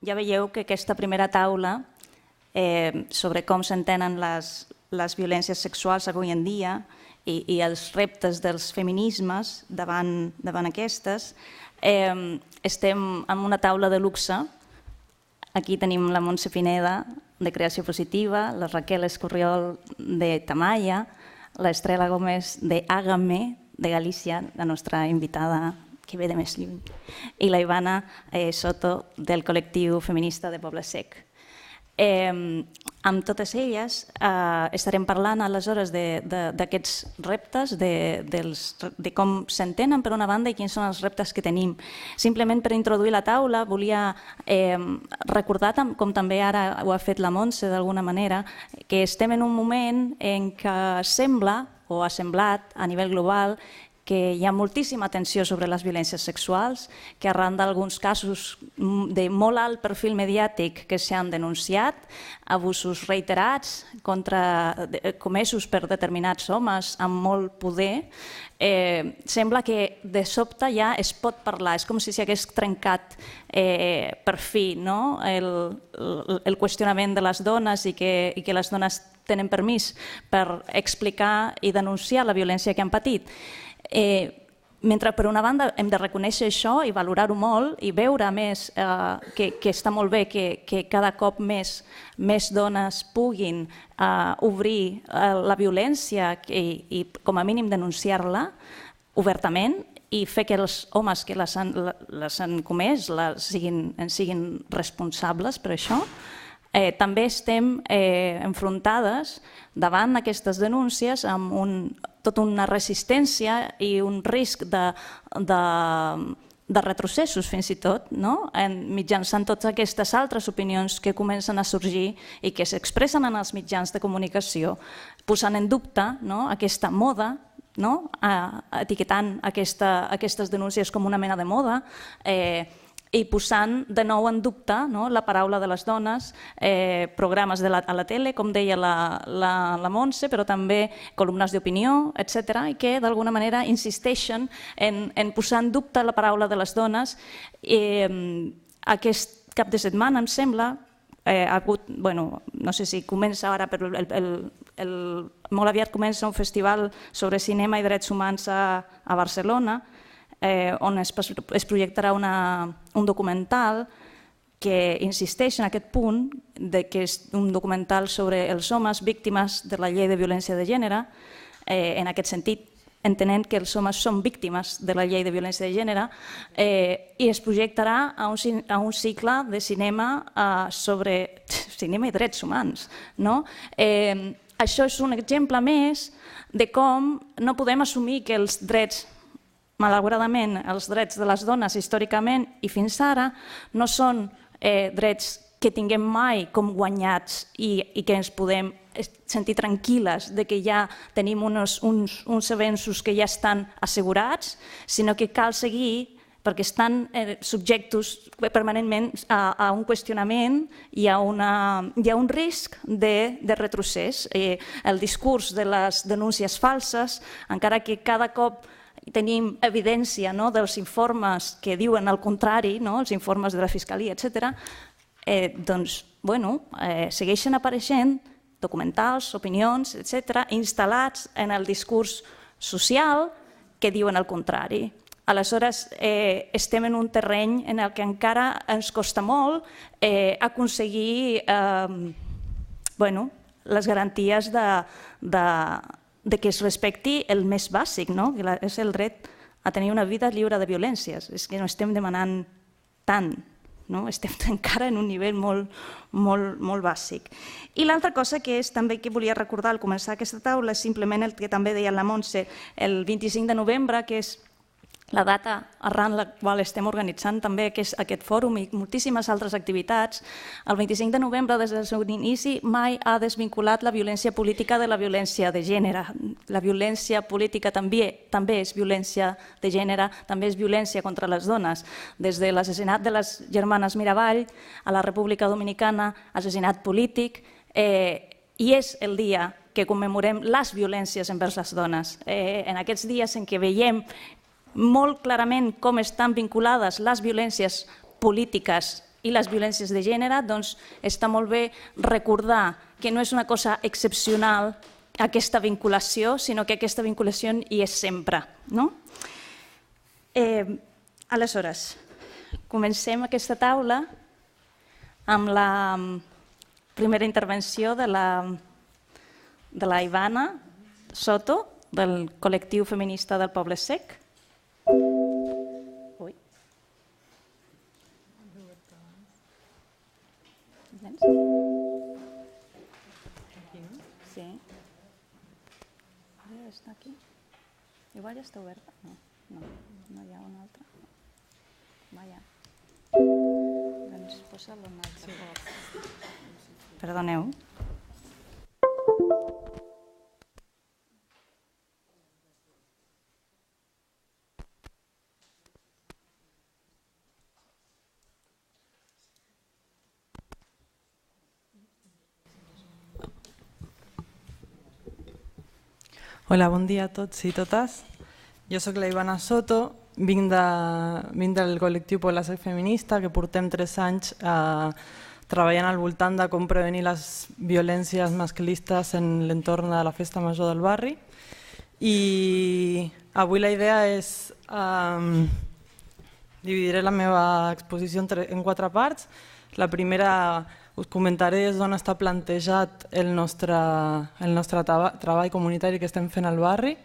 Ja veieu que aquesta primera taula sobre com s'entenen les violències sexuals avui en dia i els reptes dels feminismes davant aquestes, estem en una taula de luxe. Aquí tenim la Montse Pineda, de Creació Positiva, la Raquel Escorriol, de Tamaya, la Estrela Gómez, de Hágame, de Galícia, la nostra invitada que ve de més lluny, i la Ivana Soto, del col·lectiu feminista de Poble Sec. Amb totes elles estarem parlant aleshores d'aquests reptes, de com s'entenen per una banda i quins són els reptes que tenim. Simplement per introduir la taula volia recordar, com també ara ho ha fet la Montse d'alguna manera, que estem en un moment en què sembla, o ha semblat a nivell global, que hi ha moltíssima atenció sobre les violències sexuals, que arran d'alguns casos de molt alt perfil mediàtic que s'han denunciat, abusos reiterats comesos per determinats homes amb molt poder, sembla que de sobte ja es pot parlar. És com si s'hagués trencat per fi el qüestionament de les dones i que les dones tenen permís per explicar i denunciar la violència que han patit. Mentre per una banda hem de reconèixer això i valorar-ho molt i veure més que està molt bé que cada cop més dones puguin obrir la violència i com a mínim denunciar-la obertament i fer que els homes que les han comès en siguin responsables per això. També estem enfrontades davant aquestes denúncies amb tota una resistència i un risc de retrocessos fins i tot, mitjançant totes aquestes altres opinions que comencen a sorgir i que s'expressen en els mitjans de comunicació, posant en dubte aquesta moda, etiquetant aquestes denúncies com una mena de moda, i posant de nou en dubte la paraula de les dones, programes a la tele, com deia la Montse, però també columnes d'opinió, etc., i que d'alguna manera insisteixen en posar en dubte la paraula de les dones. Aquest cap de setmana, em sembla, ha hagut, no sé si comença ara, però molt aviat comença un festival sobre cinema i drets humans a Barcelona, on es projectarà un documental que insisteix en aquest punt que és un documental sobre els homes víctimes de la llei de violència de gènere, en aquest sentit entenent que els homes són víctimes de la llei de violència de gènere, i es projectarà a un cicle de cinema sobre cinema i drets humans. Això és un exemple més de com no podem assumir que els drets, malauradament, els drets de les dones històricament i fins ara no són drets que tinguem mai com guanyats i que ens podem sentir tranquil·les de que ja tenim uns avenços que ja estan assegurats, sinó que cal seguir perquè estan subjectos permanentment a un qüestionament i a un risc de retrocés. El discurs de les denúncies falses, encara que cada cop tenim evidència dels informes que diuen el contrari, els informes de la Fiscalia, etc., doncs, segueixen apareixent documentals, opinions, etc., instal·lats en el discurs social que diuen el contrari. Aleshores, estem en un terreny en el que encara ens costa molt aconseguir les garanties de que es respecti el més bàsic, que és el dret a tenir una vida lliure de violències. És que no estem demanant tant, estem encara en un nivell molt bàsic. I l'altra cosa que també que volia recordar al començar aquesta taula és simplement el que també deia la Montse, el 25 de novembre, que és la data arran la qual estem organitzant també aquest fòrum i moltíssimes altres activitats. El 25 de novembre, des del seu inici, mai ha desvinculat la violència política de la violència de gènere. La violència política també és violència de gènere, també és violència contra les dones. Des de l'assassinat de les germanes Mirabal a la República Dominicana, assassinat polític, i és el dia que commemorem les violències envers les dones. En aquests dies en què veiem molt clarament com estan vinculades les violències polítiques i les violències de gènere, doncs està molt bé recordar que no és una cosa excepcional aquesta vinculació, sinó que aquesta vinculació hi és sempre. Aleshores, comencem aquesta taula amb la primera intervenció de la Ivana Soto, del col·lectiu feminista del Poble Sec. Sí. Està aquí? Igual ja està oberta? No hi ha una altra. Vaja. Doncs posa-la una altra cop. Perdoneu. Hola, bon dia a tots i totes. Jo sóc la Ivana Soto, vinc del col·lectiu Poble Sec Feminista, que portem 3 anys treballant al voltant de com prevenir les violències masclistes en l'entorn de la festa major del barri. I avui la idea és... dividiré la meva exposició en 4 parts. La primera us comentaré des d'on està plantejat el nostre treball comunitari que estem fent al barri.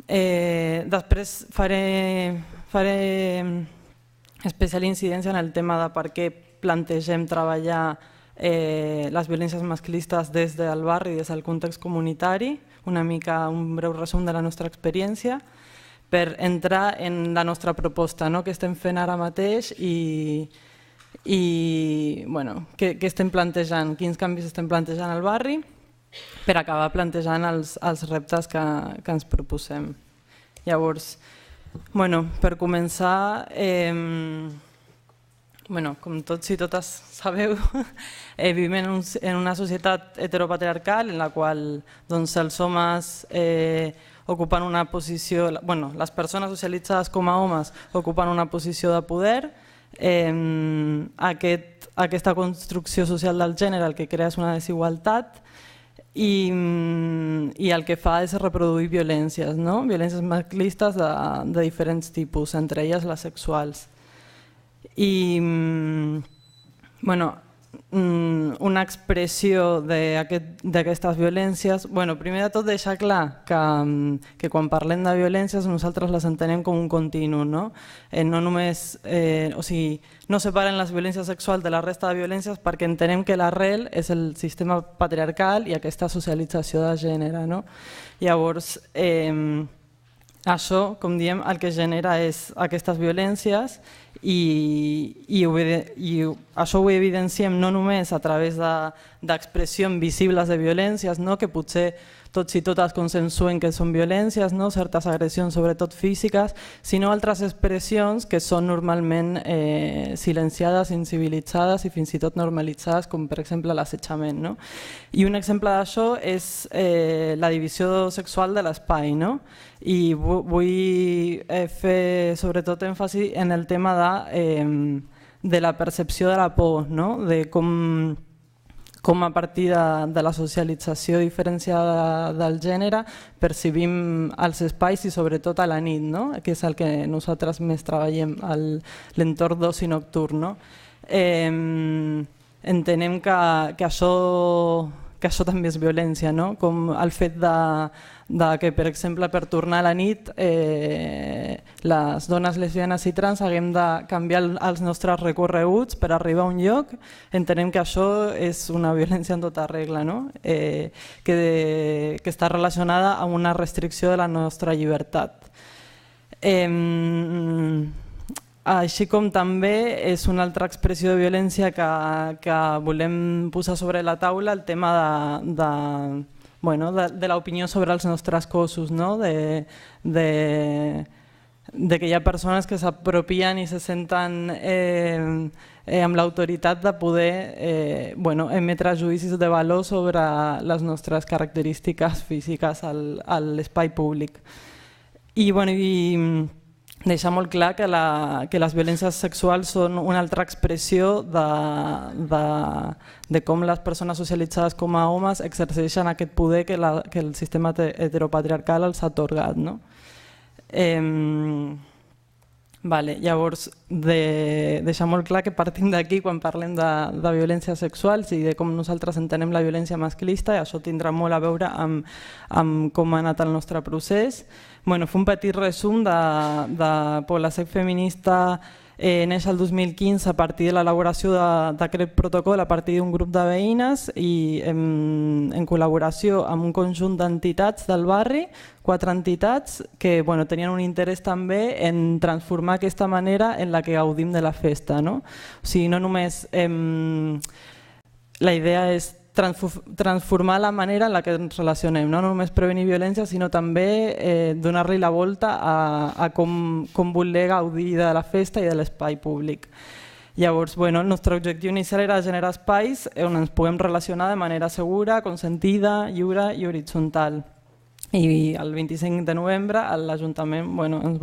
Després faré especial incidència en el tema de per què plantegem treballar les violències masclistes des del barri, des del context comunitari, una mica un breu resum de la nostra experiència, per entrar en la nostra proposta, que estem fent ara mateix i què estem plantejant, quins canvis estem plantejant al barri per acabar plantejant els reptes que ens proposem. Llavors, per començar, com tots i totes sabeu, vivim en una societat heteropatriarcal en la qual els homes ocupen una posició, les persones socialitzades com a homes ocupen una posició de poder. Aquesta construcció social del gènere el que crea és una desigualtat i el que fa és reproduir violències, violències masclistes de diferents tipus, entre elles les sexuals. I una expressió d'aquestes violències, primer de tot deixar clar que quan parlem de violències nosaltres les entenem com un continu, no separen les violències sexuals de la resta de violències perquè entenem que l'arrel és el sistema patriarcal i aquesta socialització de gènere. Llavors, això, com diem, el que genera és aquestes violències i això ho evidenciem no només a través d'expressions visibles de violències, que potser tots i totes consensuen que són violències, certes agressions sobretot físiques, sinó altres expressions que són normalment silenciades, incivilitzades i fins i tot normalitzades, com per exemple l'assetjament. I un exemple d'això és la divisió sexual de l'espai. I vull fer sobretot èmfasi en el tema de la percepció de la por, de com a partir de la socialització diferenciada del gènere percibim els espais i sobretot a la nit, que és el que nosaltres més treballem, l'entorn d'oci nocturn. Entenem que això també és violència, com el fet que, per exemple, per tornar a la nit les dones lesbianes i trans haguem de canviar els nostres recorreguts per arribar a un lloc. Entenem que això és una violència en tota regla, que està relacionada amb una restricció de la nostra llibertat. Així com també és una altra expressió de violència que volem posar sobre la taula el tema de l'opinió sobre els nostres cossos, de que hi ha persones que s'apropien i se senten amb l'autoritat de poder emetre judicis de valor sobre les nostres característiques físiques a l'espai públic. I deixar molt clar que les violències sexuals són una altra expressió de com les persones socialitzades com a homes exerceixen aquest poder que el sistema heteropatriarcal els ha atorgat. Llavors, deixar molt clar que partim d'aquí quan parlem de violències sexuals i de com nosaltres entenem la violència masclista, i això tindrà molt a veure amb com ha anat el nostre procés. Fer un petit resum de la SEC feminista neix el 2015 a partir de l'elaboració d'aquest protocol a partir d'un grup de veïnes i en col·laboració amb un conjunt d'entitats del barri, 4 entitats que tenien un interès també en transformar aquesta manera en la que gaudim de la festa. O sigui, no només la idea és transformar la manera en la que ens relacionem, no només prevenir violència, sinó també donar-li la volta a com voler gaudir de la festa i de l'espai públic. Llavors, el nostre objectiu inicial era generar espais on ens puguem relacionar de manera segura, consentida, lliure i horitzontal. I el 25 de novembre l'Ajuntament ens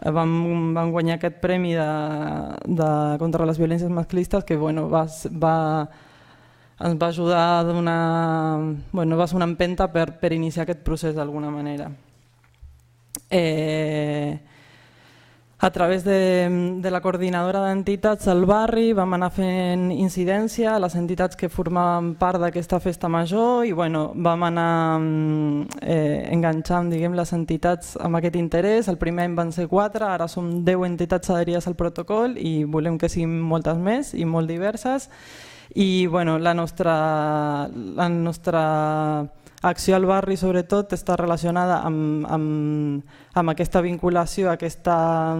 vam guanyar aquest premi contra les violències masclistes que ens va ajudar va ser una empenta per iniciar aquest procés d'alguna manera. A través de la coordinadora d'entitats del barri vam anar fent incidència a les entitats que formaven part d'aquesta festa major i vam anar enganxant les entitats amb aquest interès. El primer any van ser 4, ara som 10 entitats adherides al protocol i volem que siguin moltes més i molt diverses. I la nostra acció al barri sobretot està relacionada amb aquesta vinculació, aquesta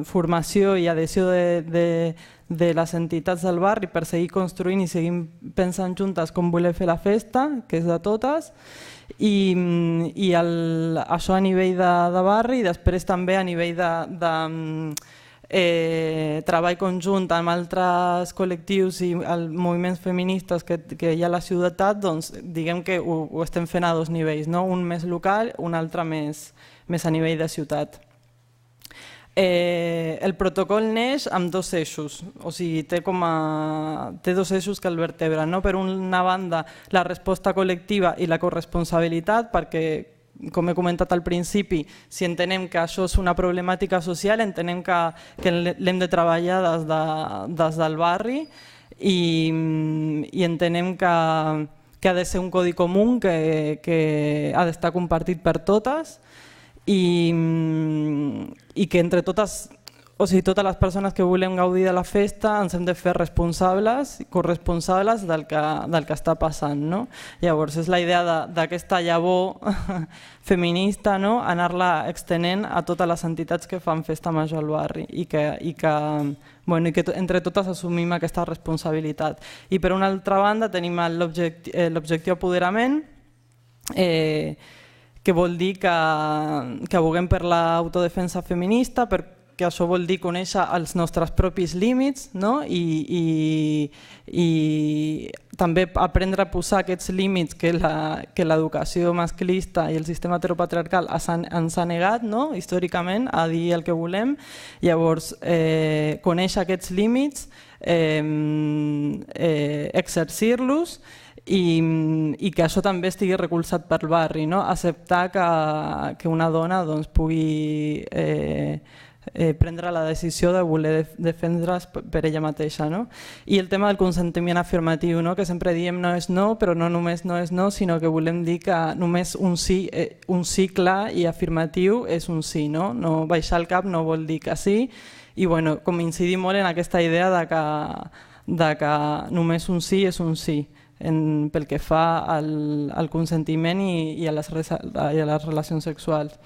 formació i adhesió de les entitats del barri per seguir construint i seguir pensant juntes com voler fer la festa, que és de totes, i això a nivell de barri i després també a nivell de treball conjunt amb altres col·lectius i moviments feministes que hi ha a la ciutat, diguem que ho estem fent a 2 nivells, un més local, un altre més a nivell de ciutat. El protocol neix amb 2 eixos, o sigui, té 2 eixos que el vertebren. Per una banda, la resposta col·lectiva i la corresponsabilitat, perquè com he comentat al principi, si entenem que això és una problemàtica social, entenem que l'hem de treballar des del barri i entenem que ha de ser un codi comú que ha d'estar compartit per totes i que entre totes, o sigui, totes les persones que volem gaudir de la festa ens hem de fer responsables, corresponsables del que està passant. Llavors és la idea d'aquesta llavor feminista, anar-la extenent a totes les entitats que fan festa major al barri i que entre totes assumim aquesta responsabilitat. I per una altra banda tenim l'objectiu apoderament, que vol dir que aboguem per l'autodefensa feminista, que això vol dir conèixer els nostres propis límits i també aprendre a posar aquests límits que l'educació masclista i el sistema heteropatriarcal ens ha negat històricament a dir el que volem. Llavors, conèixer aquests límits, exercir-los i que això també estigui recolzat pel barri, acceptar que una dona pugui prendre la decisió de voler defendre's per ella mateixa. I el tema del consentiment afirmatiu, que sempre diem no és no, però no només no és no, sinó que volem dir que només un sí clar i afirmatiu és un sí. No baixar el cap no vol dir que sí, i com incidir molt en aquesta idea de que només un sí és un sí, pel que fa al consentiment i a les relacions sexuals.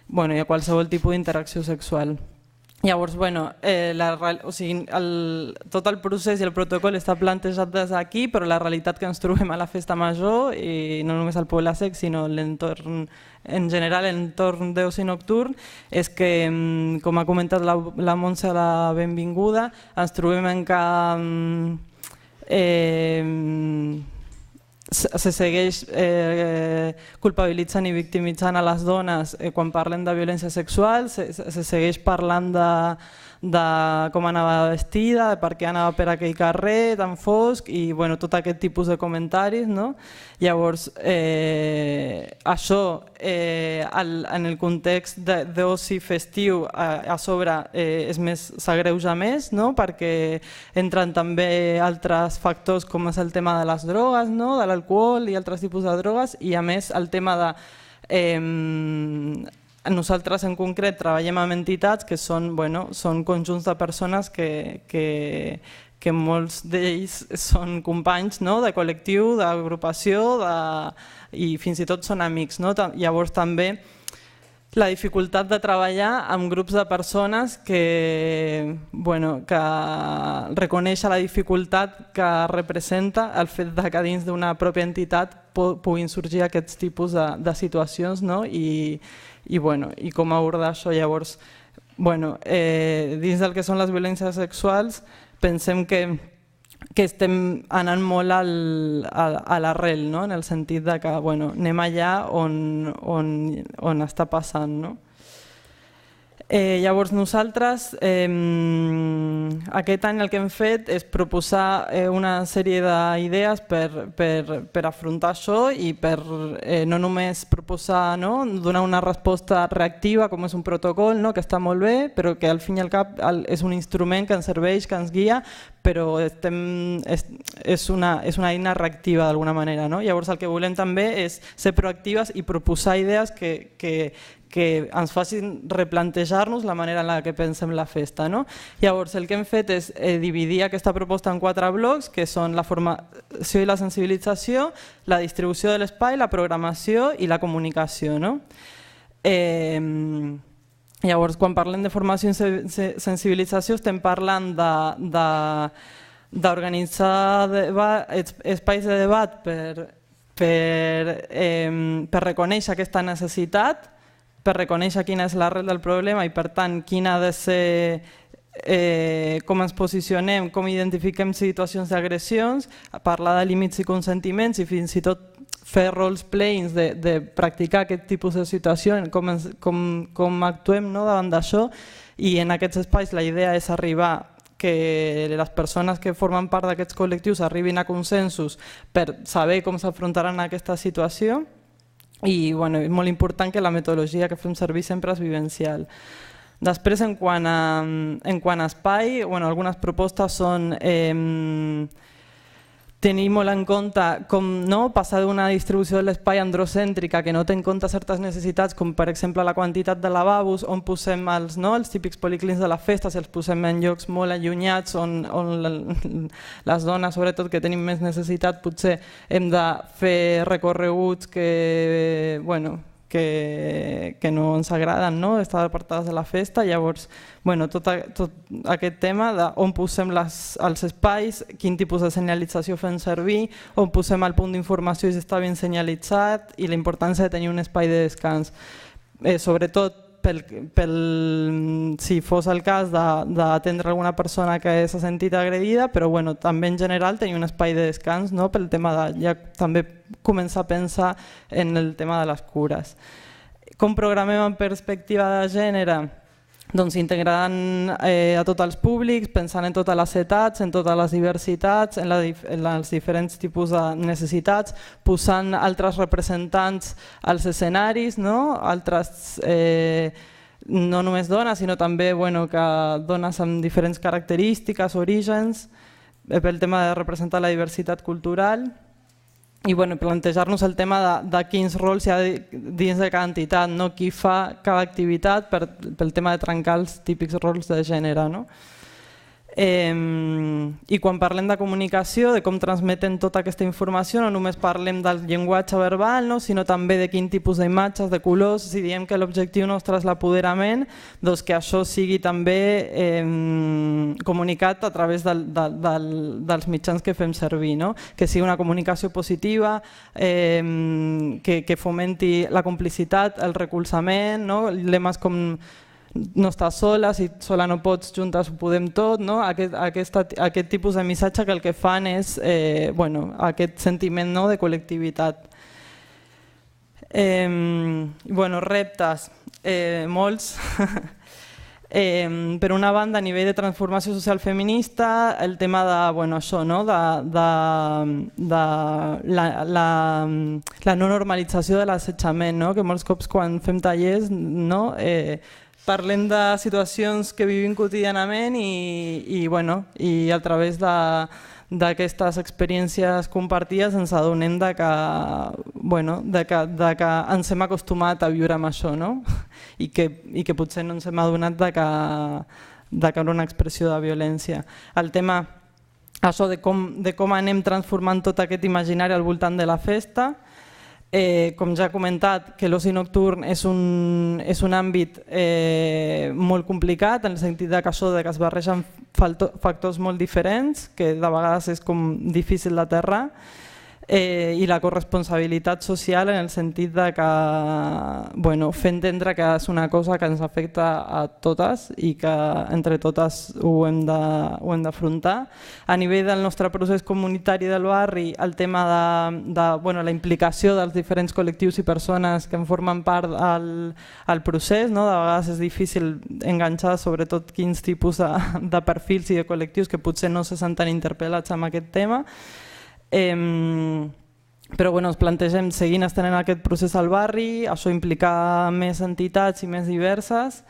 I a qualsevol tipus d'interacció sexual. Llavors, tot el procés i el protocol està plantejat des d'aquí, però la realitat que ens trobem a la festa major, i no només al Poble Sec, sinó l'entorn en general, l'entorn d'oci nocturn, és que, com ha comentat la Montse a la benvinguda, ens trobem en que se segueix culpabilitzant i victimitzant a les dones quan parlen de violència sexual, se segueix parlant de com anava vestida, de per què anava per aquell carrer tan fosc i tot aquest tipus de comentaris. Llavors, això en el context d'oci festiu a sobre s'agreuja més, perquè entren també altres factors com és el tema de les drogues, de l'alcohol i altres tipus de drogues, i a més el tema de... Nosaltres en concret treballem amb entitats que són conjunts de persones que molts d'ells són companys de col·lectiu, d'agrupació i fins i tot són amics. Llavors també la dificultat de treballar amb grups de persones que reconeixen la dificultat que representa el fet que dins d'una pròpia entitat puguin sorgir aquests tipus de situacions i com abordar això. Llavors, dins del que són les violències sexuals, pensem que estem anant molt a l'arrel, en el sentit que anem allà on està passant. Llavors nosaltres aquest any el que hem fet és proposar una sèrie d'idees per afrontar això i per no només proposar, donar una resposta reactiva com és un protocol, que està molt bé, però que al fin i al cap és un instrument que ens serveix, que ens guia, però és una eina reactiva d'alguna manera. Llavors el que volem també és ser proactives i proposar idees que ens facin replantejar-nos la manera en la que pensem la festa. Llavors el que hem fet és dividir aquesta proposta en 4 blocs, que són la formació i la sensibilització, la distribució de l'espai, la programació i la comunicació. Llavors, quan parlem de formació i sensibilització estem parlant d'organitzar espais de debat per reconèixer aquesta necessitat, per reconèixer quina és l'arrel del problema i per tant quina ha de ser, com ens posicionem, com identifiquem situacions d'agressions, parlar de límits i consentiments i fins i tot fer roleplayings de practicar aquest tipus de situació, com actuem davant d'això, i en aquests espais la idea és arribar que les persones que formen part d'aquests col·lectius arribin a consensos per saber com s'afrontaran a aquesta situació. I és molt important que la metodologia que fem servir sempre és vivencial. Després, en quant a espai, algunes propostes són tenir molt en compte com passar d'una distribució de l'espai androcèntrica que no té en compte certes necessitats, com per exemple la quantitat de lavabos, on posem els típics policlins de la festa, si els posem en llocs molt allunyats, on les dones, sobretot que tenim més necessitat, potser hem de fer recorreguts que no ens agraden, estar apartades de la festa. Llavors, tot aquest tema d'on posem els espais, quin tipus de senyalització fem servir, on posem el punt d'informació si està ben senyalitzat i la importància de tenir un espai de descans. Sobretot si fos el cas d'atendre alguna persona que s'ha sentit agredida, però també en general tenir un espai de descans pel tema de ja també començar a pensar en el tema de les cures. Com programem en perspectiva de gènere? Doncs integrant a tots els públics, pensant en totes les edats, en totes les diversitats, en els diferents tipus de necessitats, posant altres representants als escenaris, altres, no només dones, sinó també dones amb diferents característiques, orígens, pel tema de representar la diversitat cultural. I plantejar-nos el tema de quins rols hi ha dins de cada entitat, qui fa cada activitat pel tema de trencar els típics rols de gènere. I quan parlem de comunicació, de com transmeten tota aquesta informació, no només parlem del llenguatge verbal, sinó també de quin tipus d'imatges, de colors. Si diem que l'objectiu nostre és l'apoderament, doncs que això sigui també comunicat a través dels mitjans que fem servir, que sigui una comunicació positiva, que fomenti la complicitat, el recolzament, lemes com no estàs sola, si sola no pots, juntes ho podem tot, no? Aquest tipus de missatge que el que fan és aquest sentiment de col·lectivitat. Reptes, molts. Per una banda, a nivell de transformació social feminista, el tema de la no normalització de l'assetjament, que molts cops quan fem tallers parlem de situacions que vivim quotidianament i a través d'aquestes experiències compartides ens adonem que ens hem acostumat a viure amb això, i que potser no ens hem adonat que era una expressió de violència. El tema de com anem transformant tot aquest imaginari al voltant de la festa. Com ja he comentat, que l'oci nocturn és un àmbit molt complicat, en el sentit que es barregen factors molt diferents, que de vegades és com difícil d'aterrar, i la corresponsabilitat social en el sentit que fer entendre que és una cosa que ens afecta a totes i que entre totes ho hem d'afrontar. A nivell del nostre procés comunitari del barri, el tema de la implicació dels diferents col·lectius i persones que en formen part al procés, de vegades és difícil enganxar sobretot quins tipus de perfils i de col·lectius que potser no se senten interpel·lats amb aquest tema. Però ens plantegem seguint estenent aquest procés al barri, això implica més entitats i més diverses,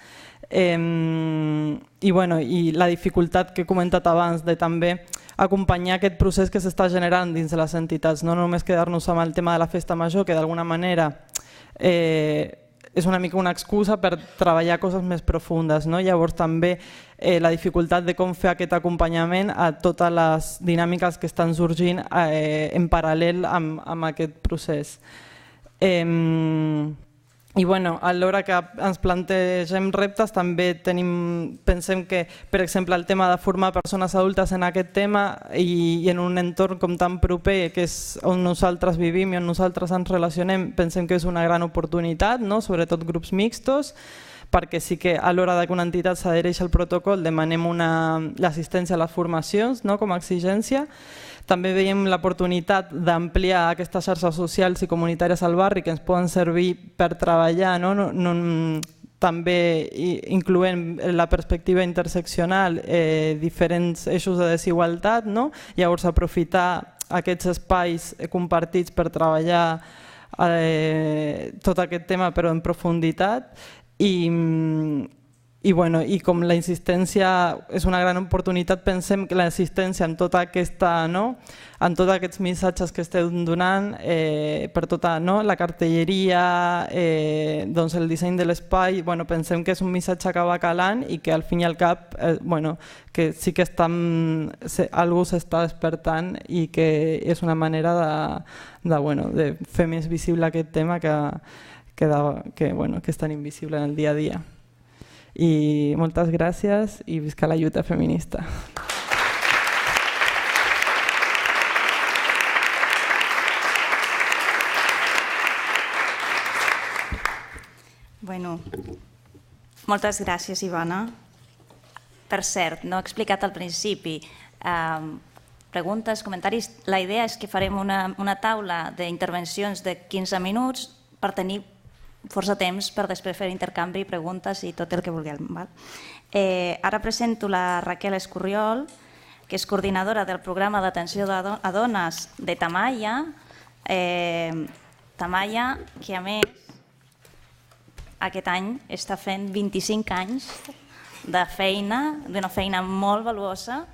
i la dificultat que he comentat abans de també acompanyar aquest procés que s'està generant dins de les entitats, no només quedar-nos amb el tema de la festa major, que d'alguna manera és una mica una excusa per treballar coses més profundes. Llavors també la dificultat de com fer aquest acompanyament a totes les dinàmiques que estan sorgint en paral·lel amb aquest procés. I a l'hora que ens plantegem reptes també pensem que, per exemple, el tema de formar persones adultes en aquest tema i en un entorn com tan proper, que és on nosaltres vivim i on nosaltres ens relacionem, pensem que és una gran oportunitat, sobretot grups mixtos, perquè sí que a l'hora que una entitat s'adhereix al protocol demanem l'assistència a les formacions com a exigència. També veiem l'oportunitat d'ampliar aquestes xarxes socials i comunitàries al barri que ens poden servir per treballar, també incloent la perspectiva interseccional diferents eixos de desigualtat, llavors aprofitar aquests espais compartits per treballar tot aquest tema però en profunditat. I com la insistència és una gran oportunitat, pensem que la insistència en tots aquests missatges que estem donant per tota la cartelleria, el disseny de l'espai, pensem que és un missatge que va calant i que al fin i al cap que sí que algú s'està despertant i que és una manera de fer més visible aquest tema que és tan invisible en el dia a dia. I moltes gràcies i visca la lluita feminista. Moltes gràcies, Ivana. Per cert, no he explicat al principi, preguntes, comentaris. La idea és que farem una taula d'intervencions de 15 minuts per tenir força temps per després fer intercanvi, preguntes i tot el que vulguem. Ara presento la Raquel Escurriol, que és coordinadora del programa d'atenció a dones de Tamaia. Tamaia, que a més aquest any està fent 25 anys de feina, d'una feina molt valuosa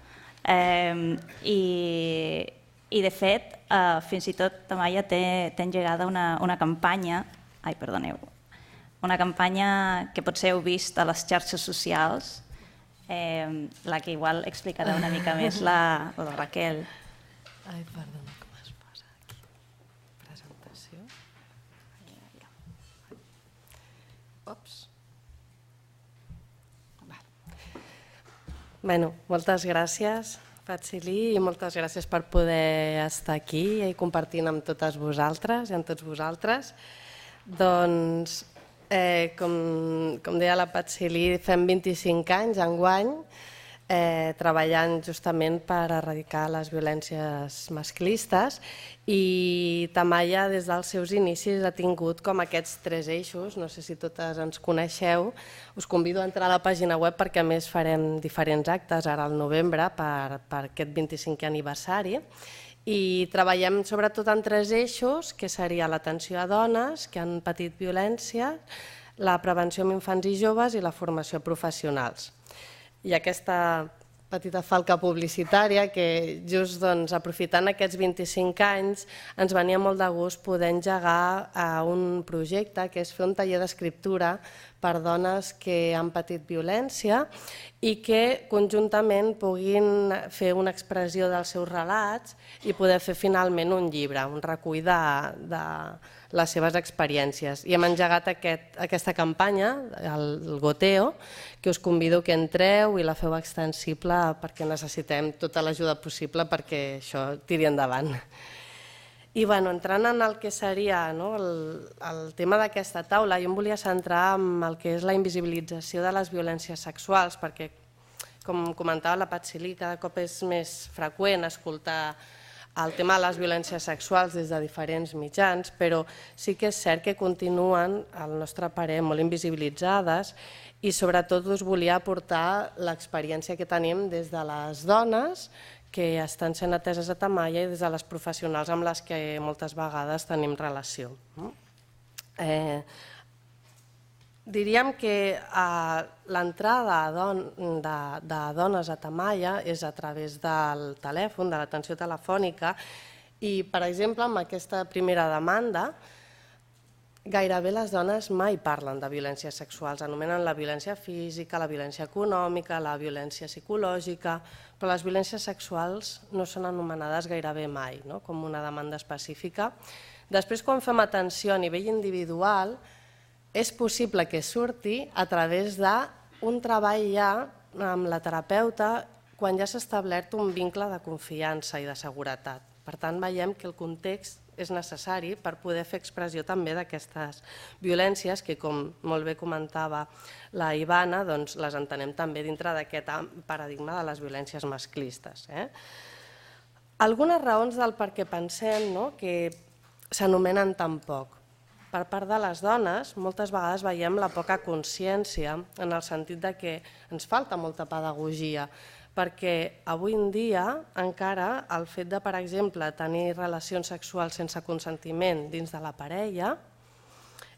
i de fet fins i tot Tamaia té engegada una campanya una campanya que potser heu vist a les xarxes socials, la que igual explicarà una mica més la Raquel. Ai, perdona, com es posa aquí? Presentació. Ops. Bueno, moltes gràcies, Patsili, i moltes gràcies per poder estar aquí i compartint amb totes vosaltres i amb tots vosaltres. Doncs Com deia la Patsili, fem 25 anys enguany treballant justament per erradicar les violències masclistes i Tamaia des dels seus inicis ha tingut com aquests 3 eixos, no sé si totes ens coneixeu, us convido a entrar a la pàgina web perquè a més farem diferents actes ara al novembre per aquest 25è aniversari i treballem sobretot en 3 eixos que seria l'atenció a dones que han patit violència, la prevenció amb infants i joves i la formació a professionals. I aquesta petita falca publicitària que just aprofitant aquests 25 anys ens venia molt de gust poder engegar un projecte que és fer un taller d'escriptura per dones que han patit violència i que conjuntament puguin fer una expressió dels seus relats i poder fer finalment un llibre, un recull de les seves experiències. I hem engegat aquesta campanya, el Goteo, que us convido que entreu i la feu extensible perquè necessitem tota l'ajuda possible perquè això tiri endavant. I entrant en el que seria el tema d'aquesta taula, jo em volia centrar en el que és la invisibilització de les violències sexuals, perquè, com comentava la Patsili, cada cop és més freqüent escoltar el tema de les violències sexuals des de diferents mitjans, però sí que és cert que continuen, al nostre parer, molt invisibilitzades i sobretot us volia aportar l'experiència que tenim des de les dones que estan sent ateses a Tamaia i des de les professionals amb les que moltes vegades tenim relació. Diríem que l'entrada de dones a Tamaia és a través del telèfon, de l'atenció telefònica i, per exemple, amb aquesta primera demanda, gairebé les dones mai parlen de violències sexuals, anomenen la violència física, la violència econòmica, la violència psicològica, però les violències sexuals no són anomenades gairebé mai com una demanda específica. Després, quan fem atenció a nivell individual, és possible que surti a través d'un treball ja amb la terapeuta quan ja s'ha establert un vincle de confiança i de seguretat. Per tant, veiem que el context és necessari per poder fer expressió també d'aquestes violències que, com molt bé comentava la Ivana, les entenem també dintre d'aquest paradigma de les violències masclistes. Algunes raons del per què pensem que s'anomenen tan poc. Per part de les dones, moltes vegades veiem la poca consciència en el sentit que ens falta molta pedagogia, perquè avui en dia encara el fet de, per exemple, tenir relacions sexuals sense consentiment dins de la parella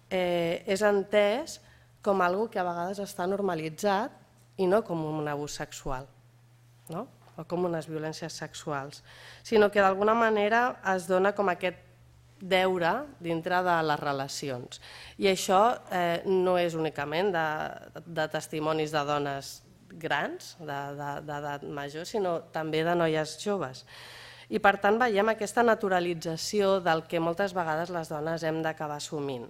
és entès com una cosa que a vegades està normalitzat i no com un abús sexual o com unes violències sexuals, sinó que d'alguna manera es dona com aquest deure dintre de les relacions. I això no és únicament de testimonis de dones grans, d'edat major, sinó també de noies joves. I per tant veiem aquesta naturalització del que moltes vegades les dones hem d'acabar assumint.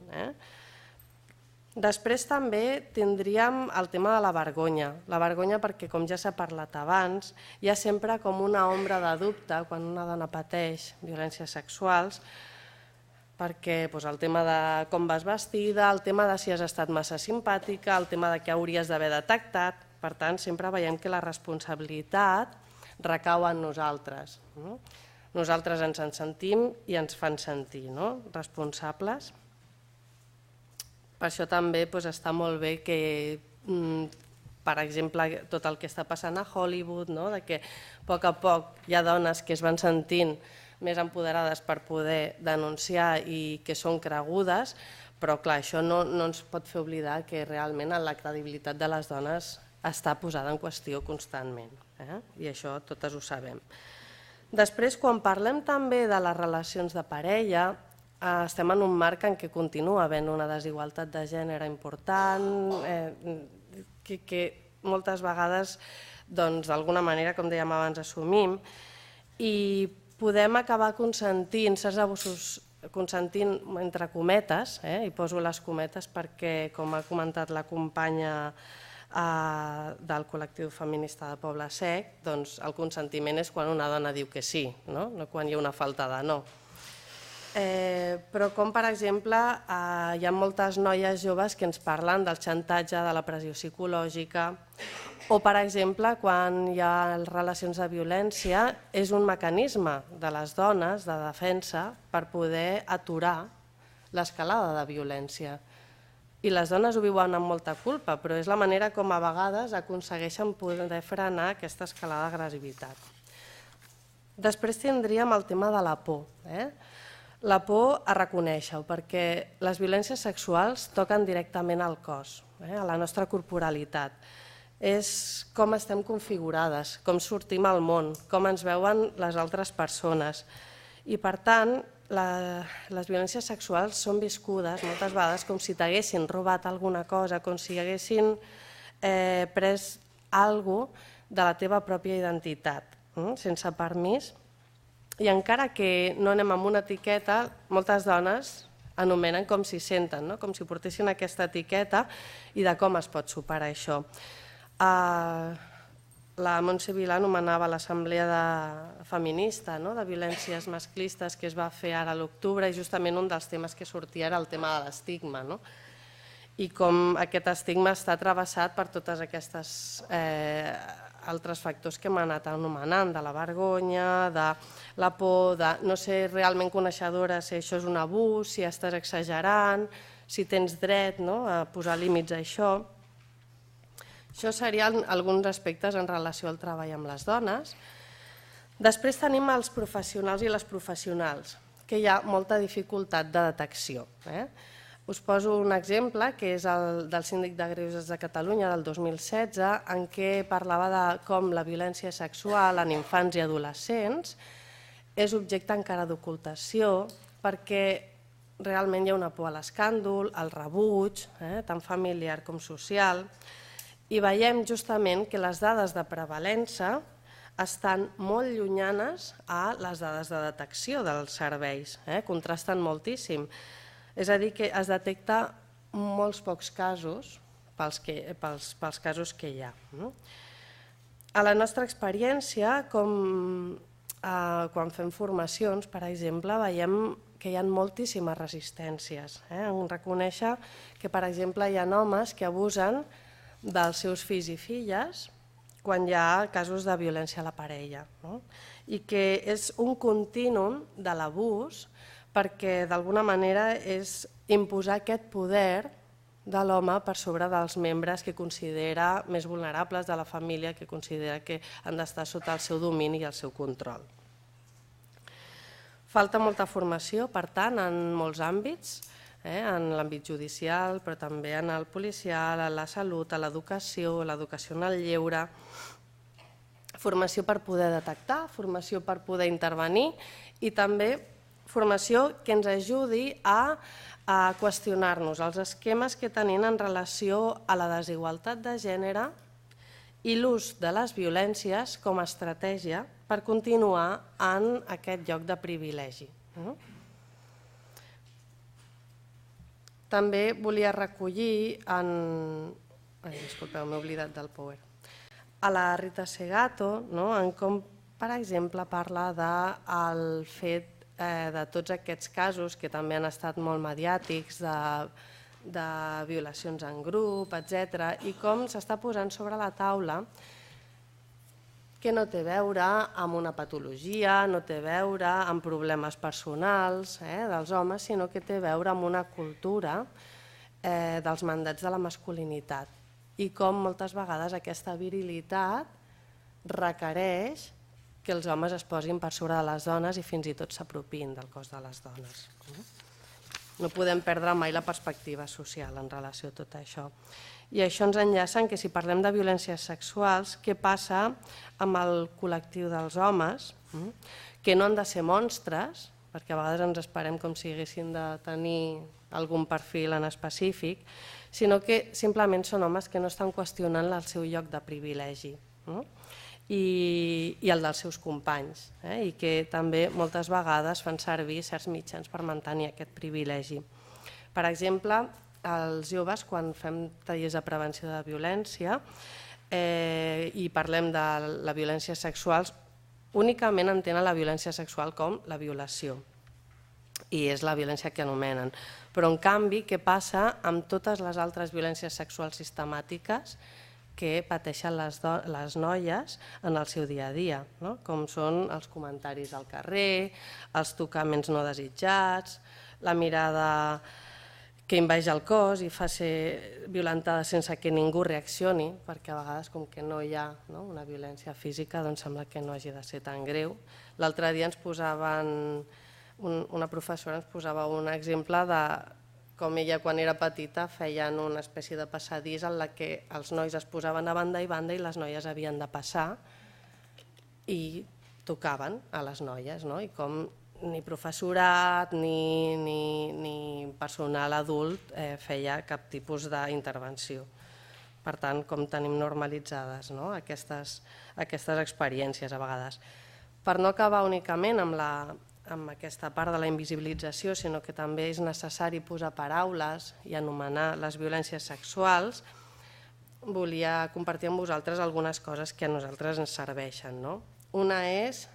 Després també tindríem el tema de la vergonya. La vergonya perquè, com ja s'ha parlat abans, hi ha sempre com una ombra de dubte quan una dona pateix violències sexuals, perquè el tema de com vas vestida, el tema de si has estat massa simpàtica, el tema de què hauries d'haver detectat. Per tant, sempre veiem que la responsabilitat recau en nosaltres. Nosaltres ens en sentim i ens fan sentir responsables. Per això també està molt bé que, per exemple, tot el que està passant a Hollywood, que a poc hi ha dones que es van sentint més empoderades per poder denunciar i que són cregudes, però clar, això no ens pot fer oblidar que realment la credibilitat de les dones està posada en qüestió constantment, i això totes ho sabem. Després, quan parlem també de les relacions de parella, estem en un marc en què continua havent una desigualtat de gènere important, que moltes vegades, d'alguna manera, com dèiem abans, assumim, i podem acabar consentint certs abusos, consentint entre cometes, i poso les cometes perquè, com ha comentat la companya del col·lectiu feminista de Poble Sec, el consentiment és quan una dona diu que sí, no quan hi ha una falta de no. però com per exemple hi ha moltes noies joves que ens parlen del xantatge, de la pressió psicològica, o per exemple quan hi ha relacions de violència és un mecanisme de les dones de defensa per poder aturar l'escalada de violència. I les dones ho viuen amb molta culpa, però és la manera com a vegades aconsegueixen poder frenar aquesta escalada d'agressivitat. Després tindríem el tema de la por. La por a reconèixer-ho, perquè les violències sexuals toquen directament al cos, a la nostra corporalitat. És com estem configurades, com sortim al món, com ens veuen les altres persones. I per tant, les violències sexuals són viscudes moltes vegades com si t'haguessin robat alguna cosa, com si haguessin pres alguna cosa de la teva pròpia identitat, sense permís. I encara que no anem amb una etiqueta, moltes dones anomenen com s'hi senten, com si portessin aquesta etiqueta i de com es pot superar això. La Montse Vilà anomenava l'assemblea feminista de violències masclistes que es va fer ara a l'octubre i justament un dels temes que sortia era el tema de l'estigma i com aquest estigma està travessat per totes aquestes altres factors que hem anat anomenant, de la vergonya, de la por, de no ser realment coneixedora si això és un abús, si estàs exagerant, si tens dret a posar límits a això. Això serien alguns aspectes en relació al treball amb les dones. Després tenim els professionals i les professionals, que hi ha molta dificultat de detecció. Us poso un exemple, que és el del Síndic de Greuges de Catalunya del 2016, en què parlava de com la violència sexual en infants i adolescents és objecte encara d'ocultació perquè realment hi ha una por a l'escàndol, al rebuig, tant familiar com social, i veiem justament que les dades de prevalença estan molt llunyanes a les dades de detecció dels serveis, contrasten moltíssim. És a dir, que es detecta molts pocs casos pels casos que hi ha. A la nostra experiència, quan fem formacions, per exemple, veiem que hi ha moltíssimes resistències en reconèixer que, per exemple, hi ha homes que abusen dels seus fills i filles quan hi ha casos de violència a la parella i que és un contínuum de l'abús perquè d'alguna manera és imposar aquest poder de l'home per sobre dels membres que considera més vulnerables de la família, que considera que han d'estar sota el seu domini i el seu control. Falta molta formació, per tant, en molts àmbits, en l'àmbit judicial, però també en el policial, en la salut, en l'educació en el lleure, formació per poder detectar, formació per poder intervenir i també formació que ens ajudi a qüestionar-nos els esquemes que tenim en relació a la desigualtat de gènere i l'ús de les violències com a estratègia per continuar en aquest lloc de privilegi. També volia recollir, disculpeu, m'he oblidat del Power, a la Rita Segato, en com, per exemple, parla del fet de tots aquests casos que també han estat molt mediàtics, de violacions en grup, etc. I com s'està posant sobre la taula que no té a veure amb una patologia, no té a veure amb problemes personals dels homes, sinó que té a veure amb una cultura dels mandats de la masculinitat i com moltes vegades aquesta virilitat requereix que els homes es posin per sobre de les dones i fins i tot s'apropien del cos de les dones. No podem perdre mai la perspectiva social en relació a tot això. I això ens enllaça en que si parlem de violències sexuals, què passa amb el col·lectiu dels homes, que no han de ser monstres, perquè a vegades ens esperem com si haguessin de tenir algun perfil en específic, sinó que simplement són homes que no estan qüestionant el seu lloc de privilegi i el dels seus companys, i que també moltes vegades fan servir certs mitjans per mantenir aquest privilegi. Per exemple, els joves, quan fem tallers de prevenció de violència i parlem de la violència sexual, únicament entenen la violència sexual com la violació. i és la violència que anomenen. Però, en canvi, què passa amb totes les altres violències sexuals sistemàtiques que pateixen les noies en el seu dia a dia, com són els comentaris al carrer, els tocaments no desitjats, la mirada que envaeix el cos i fa ser violentada sense que ningú reaccioni, perquè a vegades, com que no hi ha una violència física, doncs sembla que no hagi de ser tan greu. L'altre dia ens posaven, una professora ens posava un exemple de com ella, quan era petita, feien una espècie de passadís en la que els nois es posaven a banda i banda i les noies havien de passar i tocaven a les noies, i com ni professorat ni personal adult feia cap tipus d'intervenció. Per tant, com tenim normalitzades aquestes experiències a vegades. Per no acabar únicament amb aquesta part de la invisibilització, sinó que també és necessari posar paraules i anomenar les violències sexuals, volia compartir amb vosaltres algunes coses que a nosaltres ens serveixen. Una és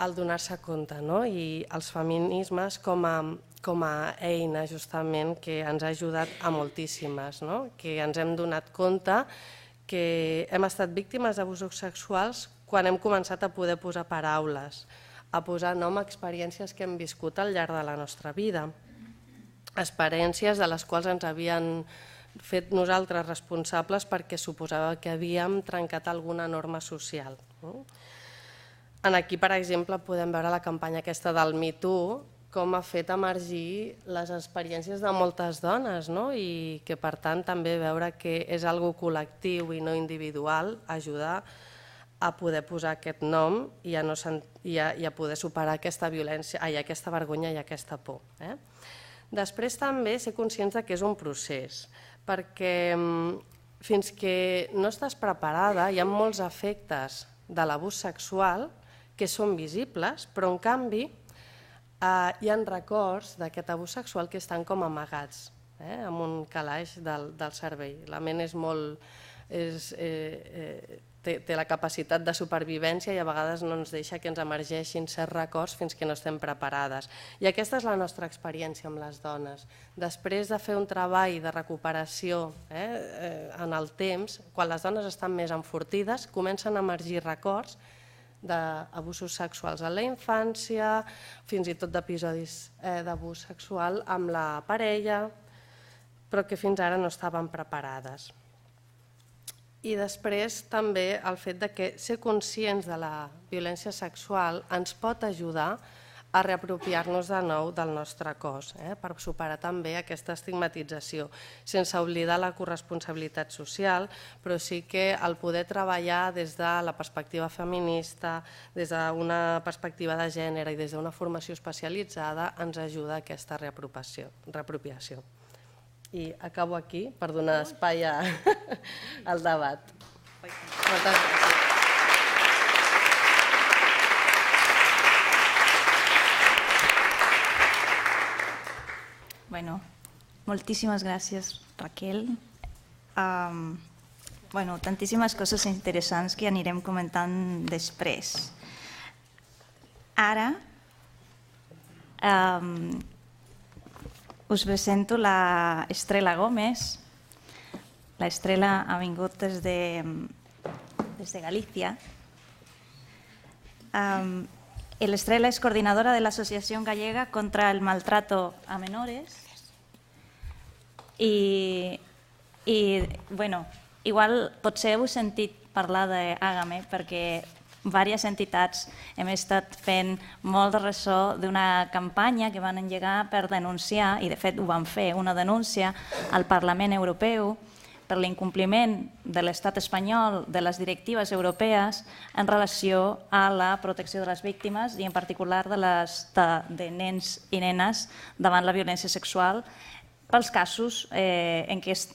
el donar-se compte i els feminismes com a eina justament que ens ha ajudat a moltíssimes, que ens hem donat compte que hem estat víctimes d'abusos sexuals quan hem començat a poder posar paraules, a posar nom a experiències que hem viscut al llarg de la nostra vida, experiències de les quals ens havien fet nosaltres responsables perquè suposava que havíem trencat alguna norma social. Aquí, per exemple, podem veure la campanya aquesta del Me Too, com ha fet emergir les experiències de moltes dones i que, per tant, també veure que és algo col·lectiu i no individual ajuda a poder posar aquest nom i a poder superar aquesta violència, aquesta vergonya i aquesta por. Després també ser conscients que és un procés, perquè fins que no estàs preparada hi ha molts efectes de l'abús sexual que són visibles, però en canvi hi ha records d'aquest abús sexual que estan com amagats en un calaix del cervell. La ment és molt... té la capacitat de supervivència i a vegades no ens deixa que ens emergeixin certs records fins que no estem preparades. I aquesta és la nostra experiència amb les dones. Després de fer un treball de recuperació en el temps, quan les dones estan més enfortides, comencen a emergir records d'abusos sexuals a la infància, fins i tot d'episodis d'abús sexual amb la parella, però que fins ara no estaven preparades. I després també el fet que ser conscients de la violència sexual ens pot ajudar a reapropiar-nos de nou del nostre cos, per superar també aquesta estigmatització, sense oblidar la corresponsabilitat social, però sí que el poder treballar des de la perspectiva feminista, des d'una perspectiva de gènere i des d'una formació especialitzada ens ajuda a aquesta reapropiació. I acabo aquí per donar espai al debat. Moltes gràcies. Bueno, moltíssimes gràcies, Raquel. Tantíssimes coses interessants que anirem comentant després. Ara us presento la Estrela Gómez. La Estrela ha vingut des de Galícia. L'Estrela és coordinadora de l'Associació Gallega contra el Maltrato a Menores i igual potser heu sentit parlar d'Àgame perquè diverses entitats hem estat fent molt de ressò d'una campanya que van engegar per denunciar, i de fet ho van fer, una denúncia al Parlament Europeu per l'incompliment de l'estat espanyol de les directives europees en relació a la protecció de les víctimes i en particular de nens i nenes davant la violència sexual pels casos en què es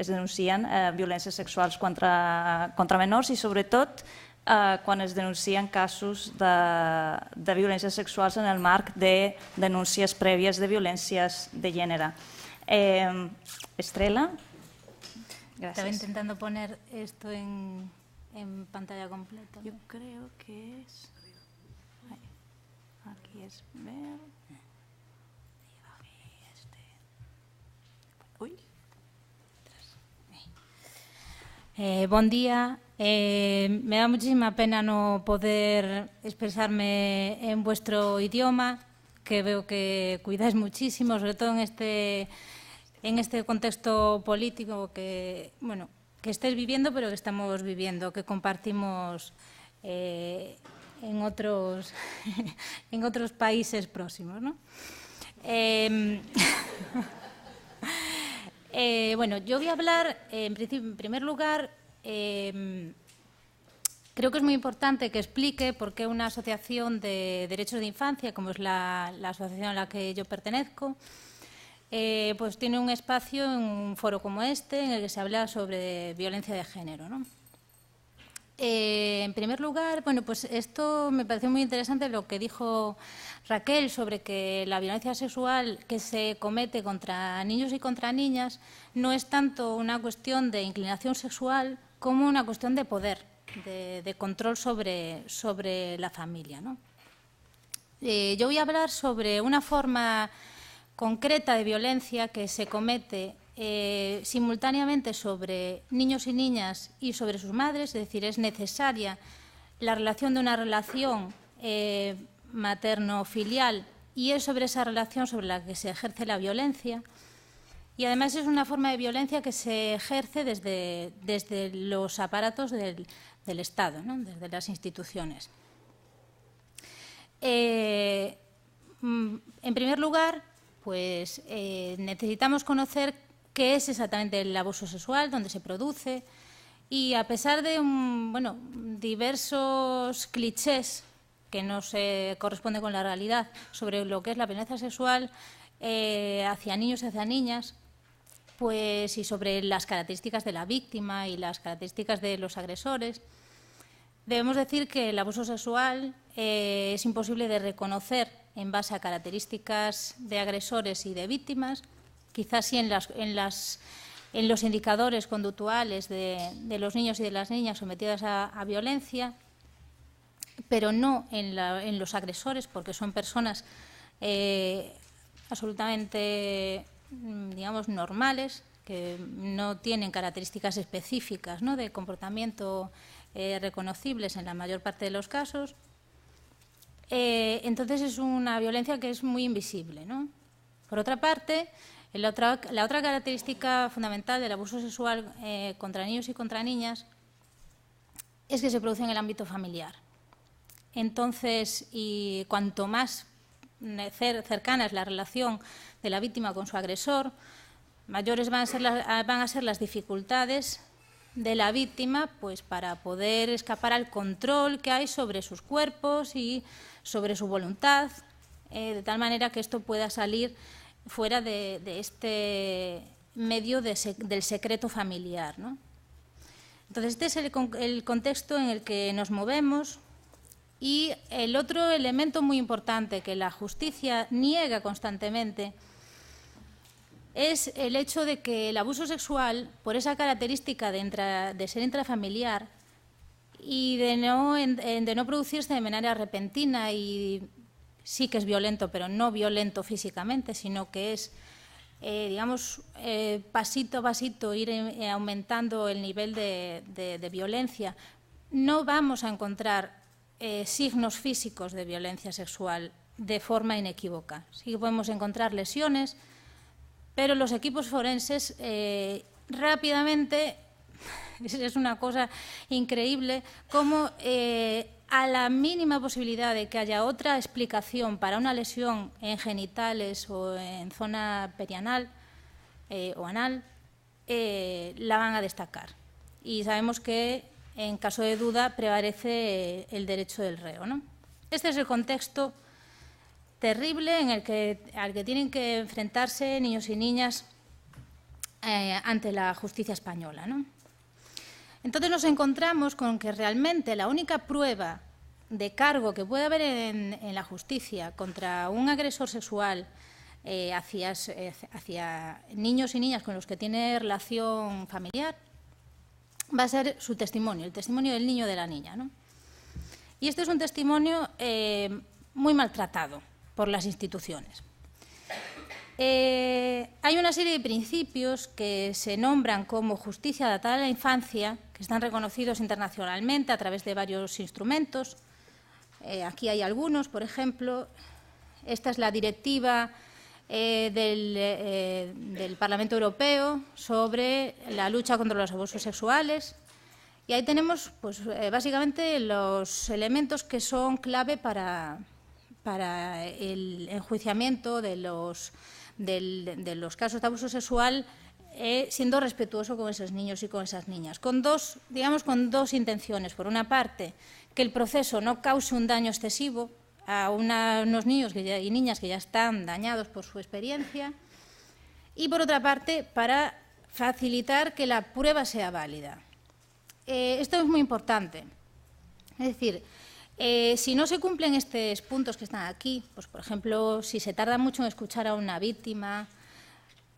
denuncien violències sexuals contra menors i sobretot quan es denuncien casos de violències sexuals en el marc de denúncies prèvies de violències de gènere. Estrela. Gracias. Estaba intentando poner esto en pantalla completa. Yo creo que es... Aquí es ver... Buen día. Me da muchísima pena no poder expresarme en vuestro idioma, que veo que cuidáis muchísimo, sobre todo en este contexto político que estáis viviendo, pero que estamos viviendo, que compartimos en otros países próximos, ¿no? Yo voy a hablar, en primer lugar, creo que es muy importante que explique por qué una asociación de derechos de infancia, como es la asociación a la que yo pertenezco, pues tiene un espacio en un foro como este en el que se habla sobre violencia de género, ¿no? En primer lugar, pues esto me pareció muy interesante lo que dijo Raquel sobre que la violencia sexual que se comete contra niños y contra niñas no es tanto una cuestión de inclinación sexual como una cuestión de poder, de control sobre la familia, ¿no? Yo voy a hablar sobre una forma concreta de violencia que se comete simultáneamente sobre niños y niñas y sobre sus madres, es decir, es necesaria la relación de una relación materno-filial y es sobre esa relación sobre la que se ejerce la violencia. Y además es una forma de violencia que se ejerce desde los aparatos del Estado, ¿no? Desde las instituciones. En primer lugar, pues necesitamos conocer qué es exactamente el abuso sexual, dónde se produce, y a pesar de diversos clichés que no se corresponden con la realidad sobre lo que es la violencia sexual hacia niños y hacia niñas, pues, y sobre las características de la víctima y las características de los agresores, debemos decir que el abuso sexual es imposible de reconocer en base a características de agresores y de víctimas, quizás sí en los indicadores conductuales de los niños y de las niñas sometidas a violencia, pero no en los agresores, porque son personas absolutamente, digamos, normales, que no tienen características específicas, ¿no?, de comportamiento reconocibles en la mayor parte de los casos. Entonces es una violencia que es muy invisible, ¿no? Por otra parte, la otra característica fundamental del abuso sexual contra niños y contra niñas es que se produce en el ámbito familiar. Entonces, y cuanto más cercana es la relación de la víctima con su agresor, mayores van a ser las dificultades de la víctima, pues, para poder escapar al control que hay sobre sus cuerpos y sobre su voluntad, de tal manera que esto pueda salir fuera de este medio del secreto familiar, ¿no? Entonces, este es el contexto en el que nos movemos. Y el otro elemento muy importante que la justicia niega constantemente es el hecho de que el abuso sexual, por esa característica de ser intrafamiliar y de no producirse de manera repentina, y sí que es violento, pero no violento físicamente, sino que es, digamos, pasito a pasito ir aumentando el nivel de violencia, no vamos a encontrar signos físicos de violencia sexual de forma inequívoca. Sí que podemos encontrar lesiones, pero los equipos forenses rápidamente, es una cosa increíble, como a la mínima posibilidad de que haya otra explicación para una lesión en genitales o en zona perianal o anal, la van a destacar. Y sabemos que en caso de duda prevalece el derecho del reo, ¿no? Este es el contexto terrible al que tienen que enfrentarse niños y niñas ante la justicia española, ¿no? Entonces nos encontramos con que realmente la única prueba de cargo que puede haber en la justicia contra un agresor sexual hacia niños y niñas con los que tiene relación familiar va a ser su testimonio, el testimonio del niño o de la niña, ¿no? Y este es un testimonio muy maltratado por las instituciones. hay una serie de principios que se nombran como justicia adaptada a la infancia, que están reconocidos internacionalmente a través de varios instrumentos. Aquí hay algunos, por ejemplo. Esta es la directiva del Parlamento Europeo sobre la lucha contra los abusos sexuales. Y ahí tenemos, pues, básicamente los elementos que son clave para el enjuiciamiento de los casos de abuso sexual, siendo respetuoso con esos niños y con esas niñas, con dos intenciones. Por una parte, que el proceso no cause un daño excesivo a unos niños y niñas que ya están dañados por su experiencia, y por otra parte, para facilitar que la prueba sea válida. Esto es muy importante. Es decir, si no se cumplen estos puntos que están aquí, pues por ejemplo, si se tarda mucho en escuchar a una víctima,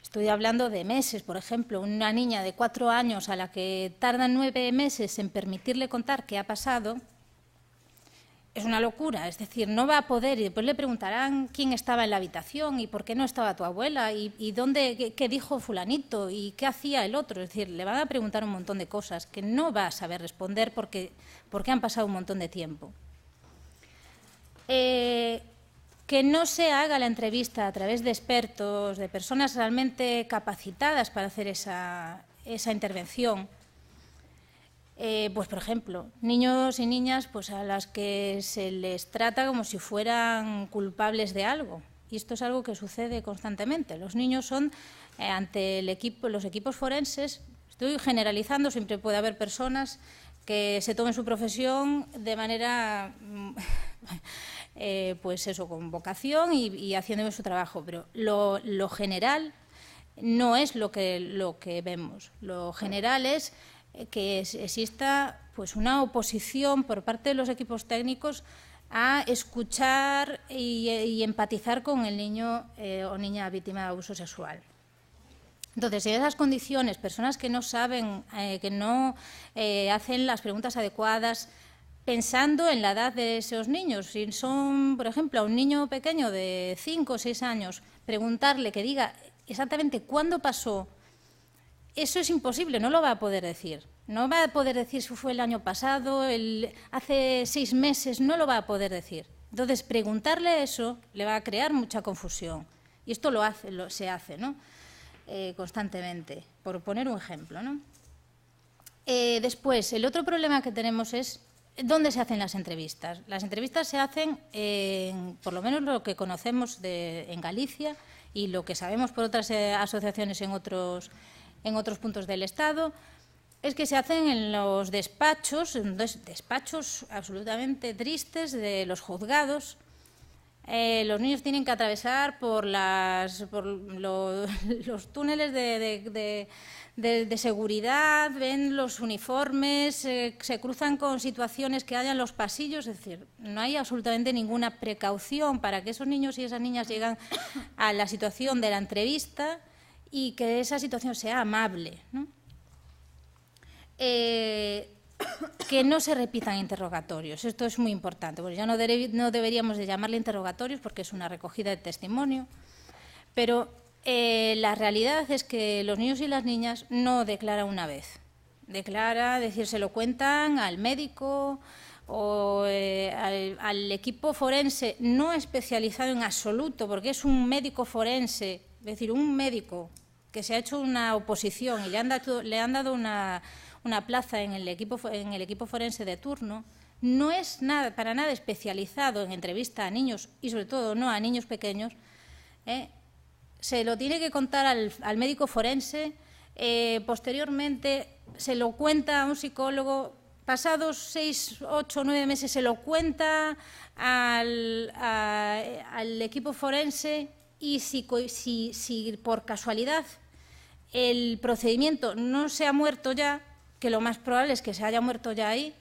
estoy hablando de meses, por ejemplo, una niña de 4 años a la que tardan 9 meses en permitirle contar qué ha pasado, es una locura. Es decir, no va a poder, y después le preguntarán quién estaba en la habitación y por qué no estaba tu abuela y dónde, qué dijo fulanito y qué hacía el otro. Es decir, le van a preguntar un montón de cosas que no va a saber responder porque han pasado un montón de tiempo. Que no se haga la entrevista a través de expertos, de personas realmente capacitadas para hacer esa intervención. Pues, por ejemplo, niños y niñas, pues, a las que se les trata como si fueran culpables de algo. Y esto es algo que sucede constantemente. Los niños son, ante los equipos forenses, estoy generalizando, siempre puede haber personas que se tomen su profesión de manera, pues eso, con vocación y haciendo su trabajo. Pero lo general no es lo que vemos. Lo general es que exista, pues, una oposición por parte de los equipos técnicos a escuchar y empatizar con el niño o niña víctima de abuso sexual. Entonces, en esas condiciones, personas que no saben, que no hacen las preguntas adecuadas, pensando en la edad de esos niños, si son, por ejemplo, a un niño pequeño de 5 o 6 años, preguntarle que diga exactamente cuándo pasó, eso es imposible, no lo va a poder decir. No va a poder decir si fue el año pasado, hace 6 meses, no lo va a poder decir. Entonces, preguntarle eso le va a crear mucha confusión. Y esto se hace, ¿no? Constantemente, por poner un ejemplo, ¿no? Después, el otro problema que tenemos es ¿dónde se hacen las entrevistas? Las entrevistas se hacen, por lo menos lo que conocemos en Galicia y lo que sabemos por otras asociaciones en otros puntos del Estado, es que se hacen en los despachos absolutamente tristes de los juzgados. Los niños tienen que atravesar por los túneles de seguridad, ven los uniformes, se cruzan con situaciones que hay en los pasillos. Es decir, no hay absolutamente ninguna precaución para que esos niños y esas niñas lleguen a la situación de la entrevista y que esa situación sea amable, ¿no? Que no se repitan interrogatorios. Esto es muy importante. Bueno, ya no deberíamos de llamarle interrogatorios porque es una recogida de testimonio, pero la realidad es que los niños y las niñas no declaran una vez. Declara, decir, se lo cuentan al médico o al equipo forense no especializado en absoluto, porque es un médico forense, es decir, un médico que se ha hecho una oposición y le han dado una plaza en el equipo forense de turno, no es para nada especializado en entrevista a niños y sobre todo no a niños pequeños. Se lo tiene que contar al médico forense, posteriormente se lo cuenta a un psicólogo, pasados 6, 8, 9 meses se lo cuenta al equipo forense y si por casualidad el procedimiento no se ha muerto ya, que lo más probable es que se haya muerto ya ahí,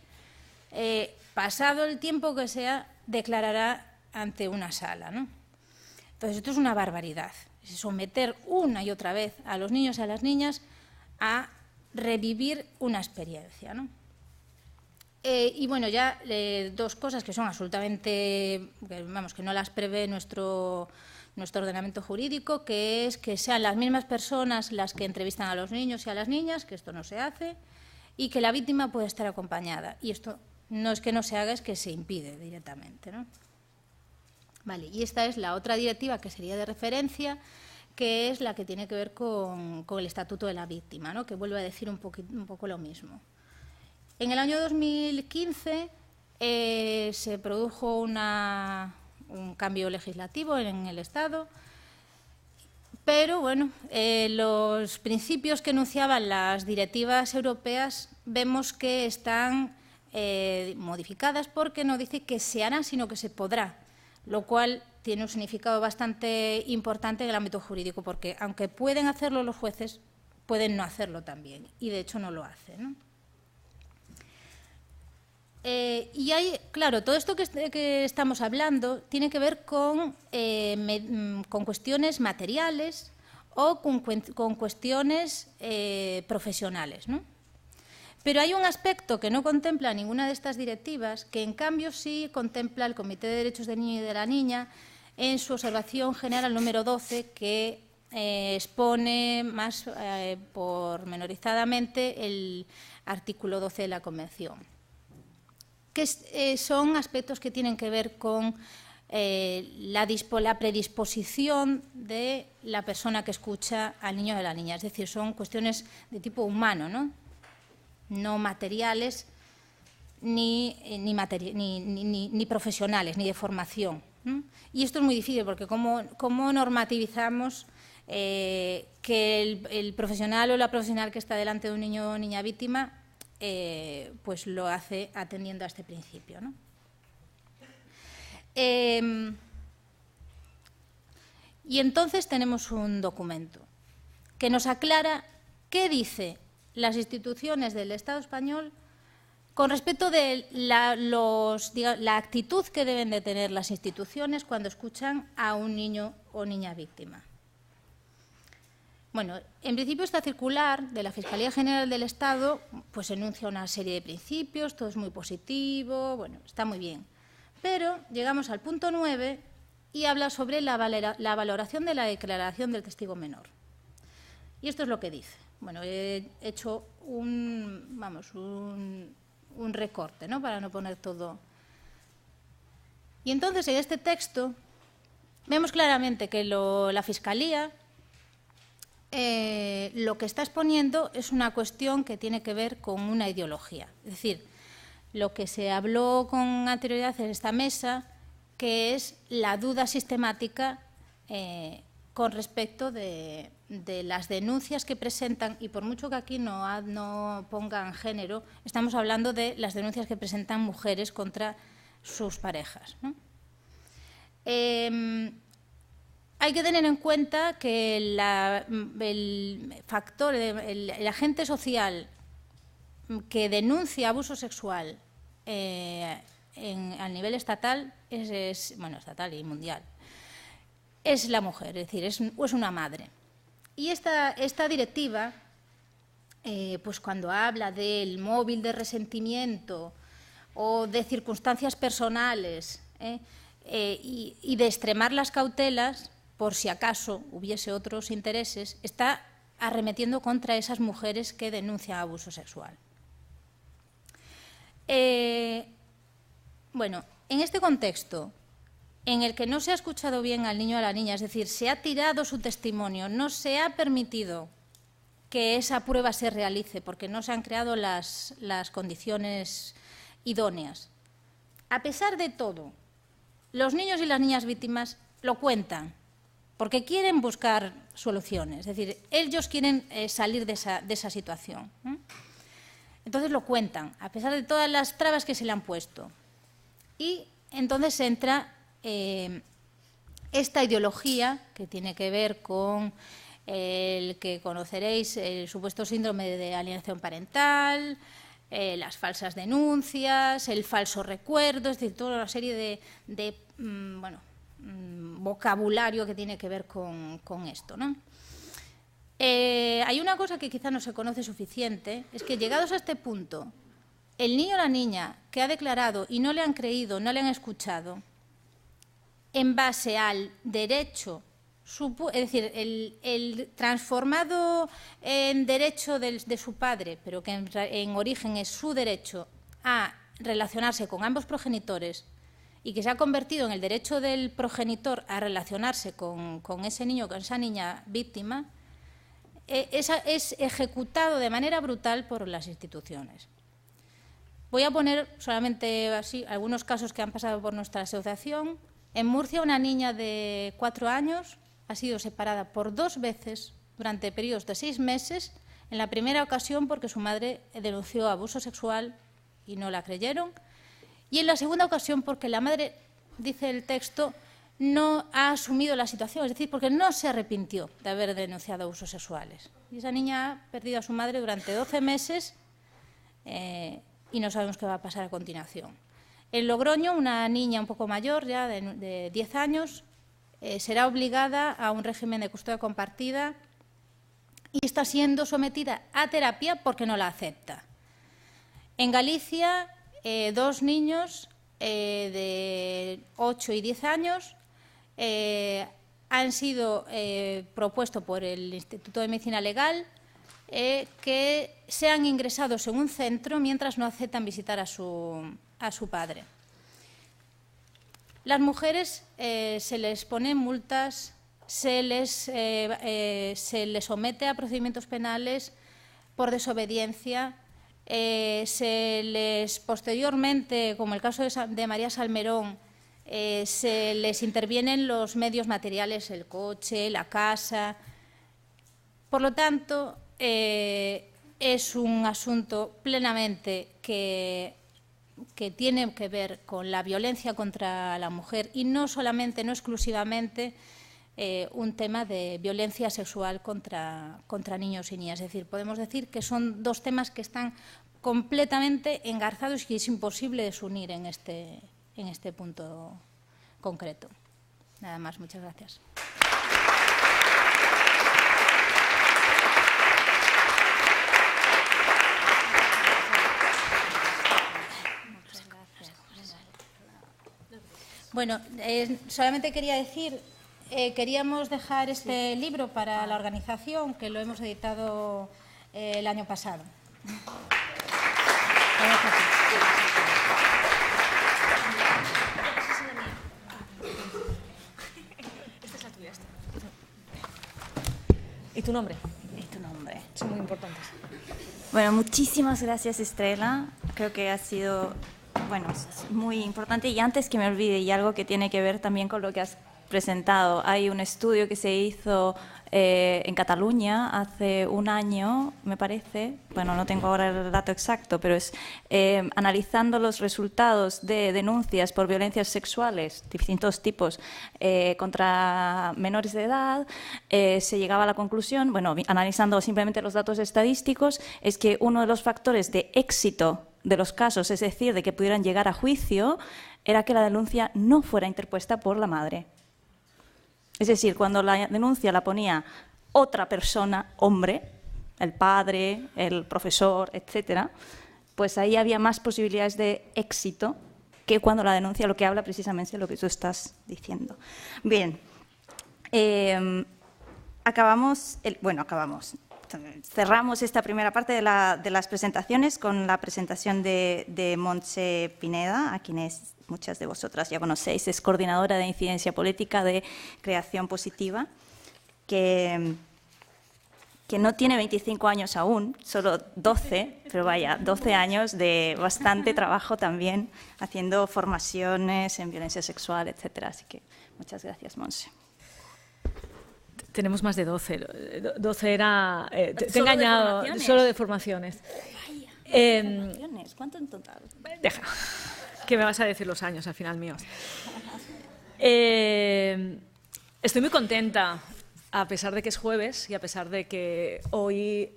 pasado el tiempo que sea, declarará ante una sala, ¿no? Entonces, esto es una barbaridad. Es someter una y otra vez a los niños y a las niñas a revivir una experiencia, ¿no? Y bueno, ya 2 cosas que son absolutamente, vamos, que no las prevé nuestro nuestro ordenamiento jurídico, que es que sean las mismas personas las que entrevistan a los niños y a las niñas, que esto no se hace, y que la víctima puede estar acompañada. Y esto no es que no se haga, es que se impide directamente, ¿no? Vale, y esta es la otra directiva que sería de referencia, que es la que tiene que ver con el Estatuto de la Víctima, ¿no? Que vuelve a decir un poco lo mismo. En el año 2015 se produjo un cambio legislativo en el Estado, pero bueno, los principios que enunciaban las directivas europeas vemos que están modificadas, porque no dice que se hará, sino que se podrá, lo cual tiene un significado bastante importante en el ámbito jurídico, porque aunque pueden hacerlo los jueces, pueden no hacerlo también, y de hecho no lo hacen, ¿no? Y hay, claro, todo esto que estamos hablando tiene que ver con cuestiones materiales o con cuestiones profesionales, ¿no? Pero hay un aspecto que no contempla ninguna de estas directivas, que en cambio sí contempla el Comité de Derechos del Niño y de la Niña en su observación general número 12, que expone más pormenorizadamente el artículo 12 de la Convención, que son aspectos que tienen que ver con la predisposición de la persona que escucha al niño o a la niña. Es decir, son cuestiones de tipo humano, ¿no? No materiales ni profesionales, ni de formación, ¿no? Y esto es muy difícil, porque ¿cómo normativizamos que el profesional o la profesional que está delante de un niño o niña víctima pues lo hace atendiendo a este principio, ¿no? Y entonces tenemos un documento que nos aclara qué dice las instituciones del Estado español con respecto de la actitud que deben de tener las instituciones cuando escuchan a un niño o niña víctima. Bueno, en principio esta circular de la Fiscalía General del Estado pues enuncia una serie de principios, todo es muy positivo, bueno, está muy bien. Pero llegamos al punto 9 y habla sobre la valoración de la declaración del testigo menor. Y esto es lo que dice. Bueno, he hecho un recorte, ¿no?, para no poner todo. Y entonces en este texto vemos claramente que la Fiscalía lo que está exponiendo es una cuestión que tiene que ver con una ideología. Es decir, lo que se habló con anterioridad en esta mesa, que es la duda sistemática con respecto de las denuncias que presentan, y por mucho que aquí no pongan género, estamos hablando de las denuncias que presentan mujeres contra sus parejas, ¿no? Hay que tener en cuenta que el agente social que denuncia abuso sexual a nivel estatal, estatal y mundial, es la mujer, es decir, es una madre. Y esta directiva, pues cuando habla del móvil de resentimiento o de circunstancias personales y de extremar las cautelas, por si acaso hubiese otros intereses, está arremetiendo contra esas mujeres que denuncian abuso sexual. Bueno, en este contexto, en el que no se ha escuchado bien al niño o a la niña, es decir, se ha tirado su testimonio, no se ha permitido que esa prueba se realice porque no se han creado las condiciones idóneas. A pesar de todo, los niños y las niñas víctimas lo cuentan porque quieren buscar soluciones, es decir, ellos quieren salir de esa situación. Entonces lo cuentan, a pesar de todas las trabas que se le han puesto. Y entonces entra esta ideología que tiene que ver con el que conoceréis, el supuesto síndrome de alienación parental, las falsas denuncias, el falso recuerdo, es decir, toda una serie de vocabulario que tiene que ver con esto, ¿no? Hay una cosa que quizá no se conoce suficiente, es que llegados a este punto, el niño o la niña que ha declarado y no le han creído, no le han escuchado, en base al derecho es decir, el transformado en derecho de su padre, pero que en origen es su derecho a relacionarse con ambos progenitores y que se ha convertido en el derecho del progenitor a relacionarse con ese niño, con esa niña víctima, es ejecutado de manera brutal por las instituciones. Voy a poner solamente así algunos casos que han pasado por nuestra asociación. En Murcia, una niña de 4 años ha sido separada por 2 veces durante periodos de 6 meses. En la primera ocasión porque su madre denunció abuso sexual y no la creyeron. Y en la segunda ocasión porque la madre, dice el texto, no ha asumido la situación, es decir, porque no se arrepintió de haber denunciado abusos sexuales. Y esa niña ha perdido a su madre durante 12 meses y no sabemos qué va a pasar a continuación. En Logroño, una niña un poco mayor, ya de 10 años, será obligada a un régimen de custodia compartida y está siendo sometida a terapia porque no la acepta. En Galicia, 2 niños de 8 y 10 años han sido propuestos por el Instituto de Medicina Legal que sean ingresados en un centro mientras no aceptan visitar a su padre. Las mujeres se les ponen multas, se les somete a procedimientos penales por desobediencia, se les posteriormente, como el caso de María Salmerón, se les intervienen los medios materiales, el coche, la casa. Por lo tanto, es un asunto plenamente que tiene que ver con la violencia contra la mujer y no solamente, no exclusivamente, un tema de violencia sexual contra niños y niñas. Es decir, podemos decir que son 2 temas que están completamente engarzados y que es imposible desunir en este punto concreto. Nada más, muchas gracias. Bueno, solamente quería decir, queríamos dejar este libro para la organización, que lo hemos editado el año pasado. ¿Y tu nombre? ¿Y tu nombre? Son muy importantes. Bueno, muchísimas gracias, Estrella. Creo que ha sido, bueno, muy importante. Y antes que me olvide, y algo que tiene que ver también con lo que has presentado, hay un estudio que se hizo en Cataluña hace un año, me parece, bueno, no tengo ahora el dato exacto, pero es analizando los resultados de denuncias por violencias sexuales, distintos tipos, contra menores de edad, se llegaba a la conclusión, bueno, analizando simplemente los datos estadísticos, es que uno de los factores de éxito de los casos, es decir, de que pudieran llegar a juicio, era que la denuncia no fuera interpuesta por la madre. Es decir, cuando la denuncia la ponía otra persona, hombre, el padre, el profesor, etcétera, pues ahí había más posibilidades de éxito que cuando la denuncia lo que habla precisamente de lo que tú estás diciendo. Bien, cerramos esta primera parte de las presentaciones con la presentación de Montse Pineda, a quienes muchas de vosotras ya conocéis, es coordinadora de incidencia política de Creación Positiva, que no tiene 25 años aún, solo 12, pero vaya, 12 años de bastante trabajo también, haciendo formaciones en violencia sexual, etcétera. Así que muchas gracias, Montse. Tenemos más de 12. 12 era... te he engañado, solo de formaciones. ¿Formaciones? ¿Cuánto en total? Deja, que me vas a decir los años al final míos. Estoy muy contenta, a pesar de que es jueves y a pesar de que hoy...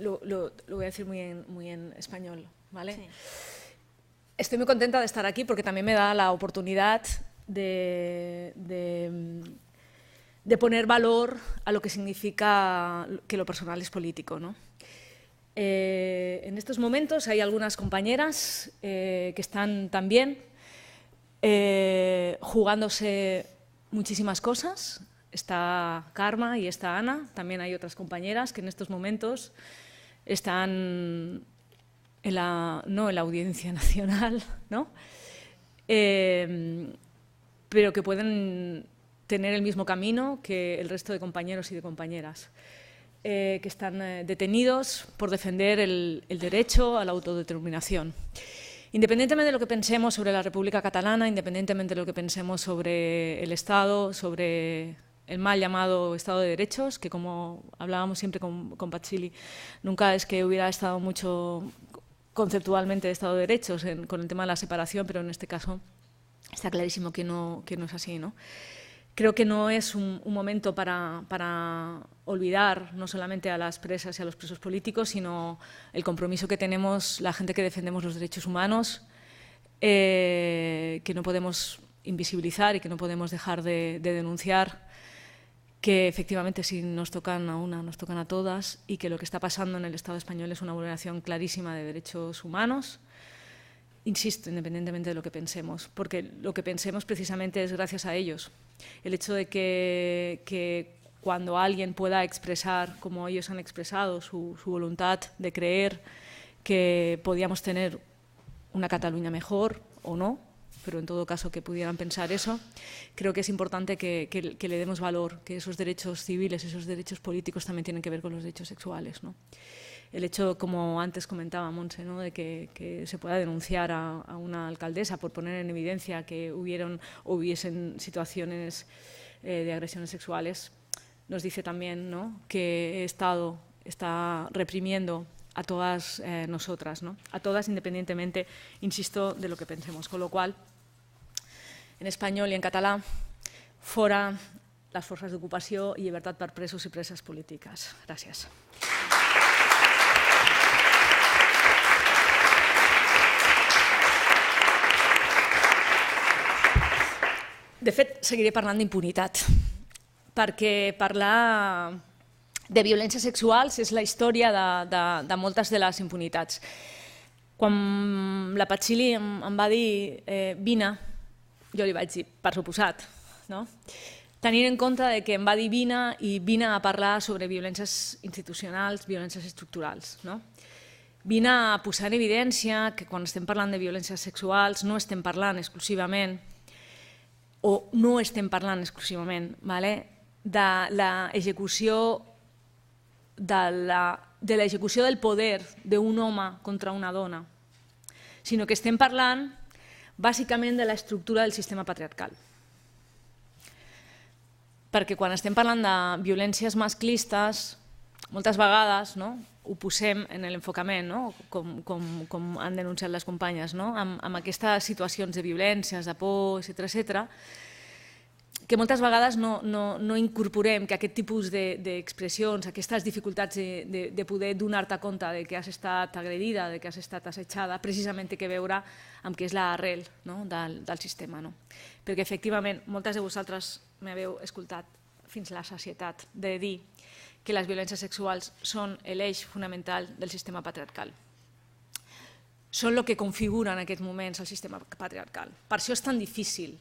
lo voy a decir muy en español, ¿vale? Sí. Estoy muy contenta de estar aquí porque también me da la oportunidad de poner valor a lo que significa que lo personal es político, ¿no? En estos momentos hay algunas compañeras que están también jugándose muchísimas cosas. Está Karma y está Ana. También hay otras compañeras que en estos momentos están no en la Audiencia Nacional, ¿no? Pero que pueden tener el mismo camino que el resto de compañeros y de compañeras, que están detenidos por defender el derecho a la autodeterminación. Independientemente de lo que pensemos sobre la República Catalana, independientemente de lo que pensemos sobre el Estado, sobre el mal llamado Estado de Derechos, que como hablábamos siempre con Patxili, nunca es que hubiera estado mucho conceptualmente de Estado de Derechos con el tema de la separación, pero en este caso está clarísimo que no es así, ¿no? Creo que no es un momento para olvidar no solamente a las presas y a los presos políticos, sino el compromiso que tenemos la gente que defendemos los derechos humanos, que no podemos invisibilizar y que no podemos dejar de denunciar, que efectivamente si nos tocan a una, nos tocan a todas, y que lo que está pasando en el Estado español es una vulneración clarísima de derechos humanos. Insisto, independientemente de lo que pensemos, porque lo que pensemos precisamente es gracias a ellos. El hecho de que cuando alguien pueda expresar, como ellos han expresado, su voluntad de creer que podíamos tener una Cataluña mejor o no, pero en todo caso que pudieran pensar eso, creo que es importante que le demos valor, que esos derechos civiles, esos derechos políticos también tienen que ver con los derechos sexuales, ¿no? El hecho, como antes comentaba Montse, ¿no?, de que se pueda denunciar a una alcaldesa por poner en evidencia que hubiesen situaciones de agresiones sexuales, nos dice también, ¿no?, que el Estado está reprimiendo a todas nosotras, ¿no?, a todas independientemente, insisto, de lo que pensemos. Con lo cual, en español y en català, fora les forces d'ocupació i llibertat per presos i preses polítiques. Gràcies. De fet, seguiré parlant d'impunitat, perquè parlar de violències sexuals és la història de moltes de les impunitats. Quan la Patxili em va dir vine, jo li vaig dir per suposat, no? Tenint en compte que em va dir vine i vine a parlar sobre violències institucionals, violències estructurals, no? Vine a posar en evidència que quan estem parlant de violències sexuals no estem parlant exclusivament o no estem parlant exclusivament de l'execució del poder d'un home contra una dona, sinó que estem parlant bàsicament de l'estructura del sistema patriarcal. Perquè quan estem parlant de violències masclistes, moltes vegades ho posem en l'enfocament, com han denunciat les companyes, amb aquestes situacions de violències, de por, etcètera, que moltes vegades no incorporem que aquest tipus d'expressions, aquestes dificultats de poder donar-te compte que has estat agredida, que has estat assetjada, precisament té a veure amb què és l'arrel del sistema. Perquè efectivament moltes de vosaltres m'heu escoltat fins a la sacietat de dir que les violències sexuals són l'eix fonamental del sistema patriarcal. Són el que configura en aquests moments el sistema patriarcal. Per això és tan difícil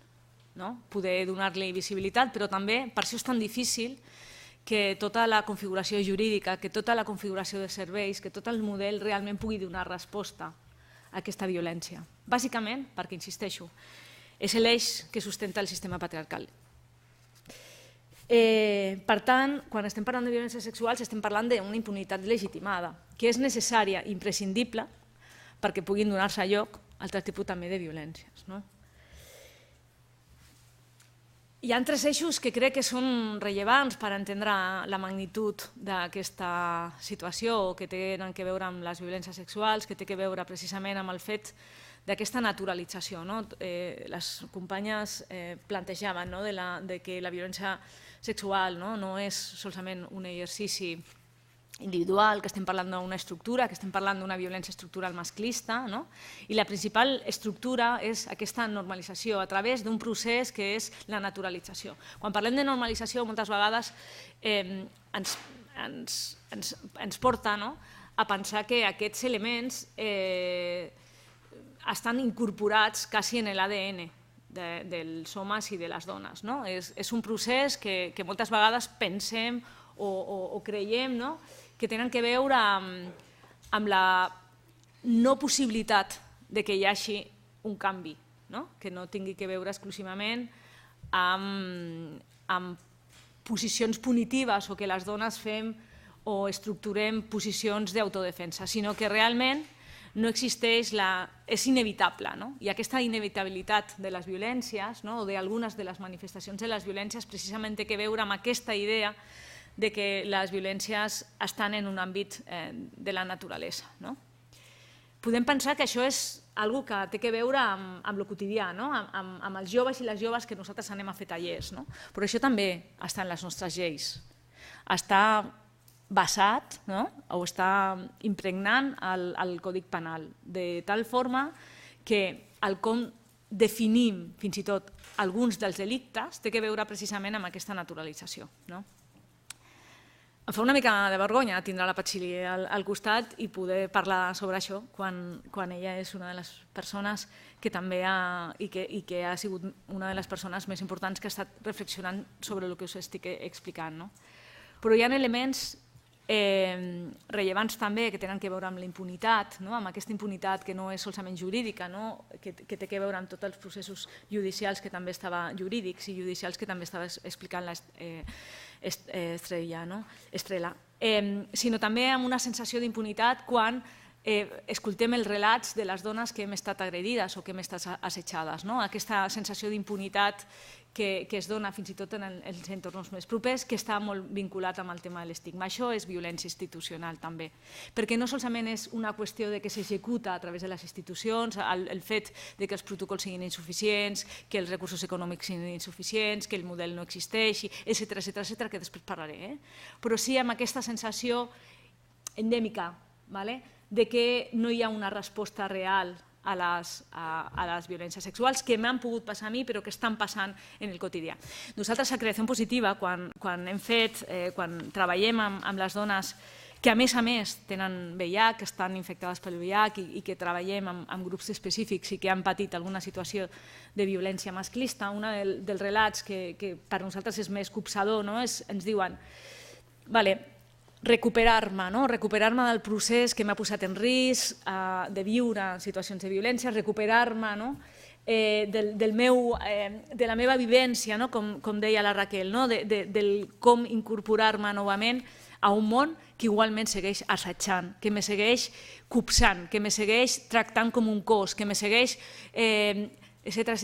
poder donar-li visibilitat, però també per això és tan difícil que tota la configuració jurídica, que tota la configuració de serveis, que tot el model realment pugui donar resposta a aquesta violència. Bàsicament perquè, insisteixo, és l'eix que sustenta el sistema patriarcal. Per tant, quan estem parlant de violències sexuals estem parlant d'una impunitat legitimada, que és necessària i imprescindible perquè puguin donar-se lloc a altres tipus també de violències. Hi ha tres eixos que crec que són rellevants per entendre la magnitud d'aquesta situació, que tenen a veure amb les violències sexuals, que té a veure precisament amb el fet d'aquesta naturalització. Les companyes plantejaven que la violència sexual no és solament un exercici individual, que estem parlant d'una estructura, que estem parlant d'una violència estructural masclista, i la principal estructura és aquesta normalització a través d'un procés que és la naturalització. Quan parlem de normalització, moltes vegades ens porta a pensar que aquests elements estan incorporats quasi en l'ADN dels homes i de les dones. És un procés que moltes vegades pensem o creiem que tenen que veure amb la no possibilitat que hi hagi un canvi, que no tingui que veure exclusivament amb posicions punitives o que les dones fem o estructurem posicions d'autodefensa, sinó que realment no existeix, és inevitable. I aquesta inevitabilitat de les violències o d'algunes de les manifestacions de les violències precisament té que veure amb aquesta idea de que les violències estan en un àmbit de la naturalesa. Podem pensar que això és una cosa que té que veure amb el quotidià, amb els joves i les joves que nosaltres anem a fer tallers, però això també està en les nostres lleis. Està basat o està impregnant el Codi Penal, de tal forma que el com definim fins i tot alguns dels delictes té que veure precisament amb aquesta naturalització. Em fa una mica de vergonya tindre la Patxili al costat i poder parlar sobre això quan ella és una de les persones que també ha sigut una de les persones més importants que ha estat reflexionant sobre el que us estic explicant. Però hi ha elements rellevants també que tenen que veure amb la impunitat, amb aquesta impunitat que no és solament jurídica, que té que veure amb tots els processos judicials que també estaven jurídics i judicials que també estava explicant Estrela, sinó també amb una sensació d'impunitat quan escoltem els relats de les dones que hem estat agredides o que hem estat assetjades. Aquesta sensació d'impunitat que es dona fins i tot en els entorns més propers, que està molt vinculat amb el tema de l'estigma. Això és violència institucional també, perquè no solament és una qüestió que s'executa a través de les institucions, el fet que els protocols siguin insuficients, que els recursos econòmics siguin insuficients, que el model no existeixi, etcètera, que després parlaré, però sí amb aquesta sensació endèmica de que no hi ha una resposta real a les violències sexuals que m'han pogut passar a mi però que estan passant en el quotidià. Nosaltres a Creació Positiva, quan treballem amb les dones que a més tenen VIH, que estan infectades pel VIH i que treballem amb grups específics i que han patit alguna situació de violència masclista, un dels relats que per nosaltres és més copsador, ens diuen recuperar-me del procés que m'ha posat en risc de viure situacions de violència, recuperar-me de la meva vivència, com deia la Raquel, del com incorporar-me novament a un món que igualment segueix assetjant, que me segueix copsant, que me segueix tractant com un cos, que me segueix etcètera.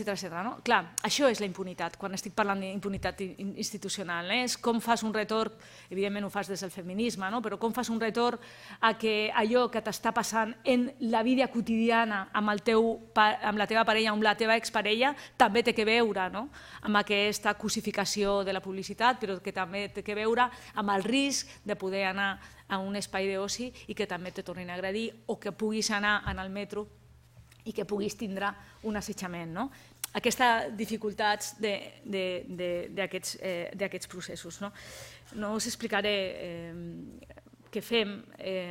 Clar, això és la impunitat, quan estic parlant d'impunitat institucional. És com fas un retorn, evidentment ho fas des del feminisme, però com fas un retorn a que allò que t'està passant en la vida quotidiana amb la teva parella o amb la teva exparella també té que veure amb aquesta cosificació de la publicitat, però que també té que veure amb el risc de poder anar a un espai d'oci i que també te tornin a agredir o que puguis anar al metro i que puguis tindre un assetjament. Aquestes dificultats d'aquests processos. No us explicaré què fem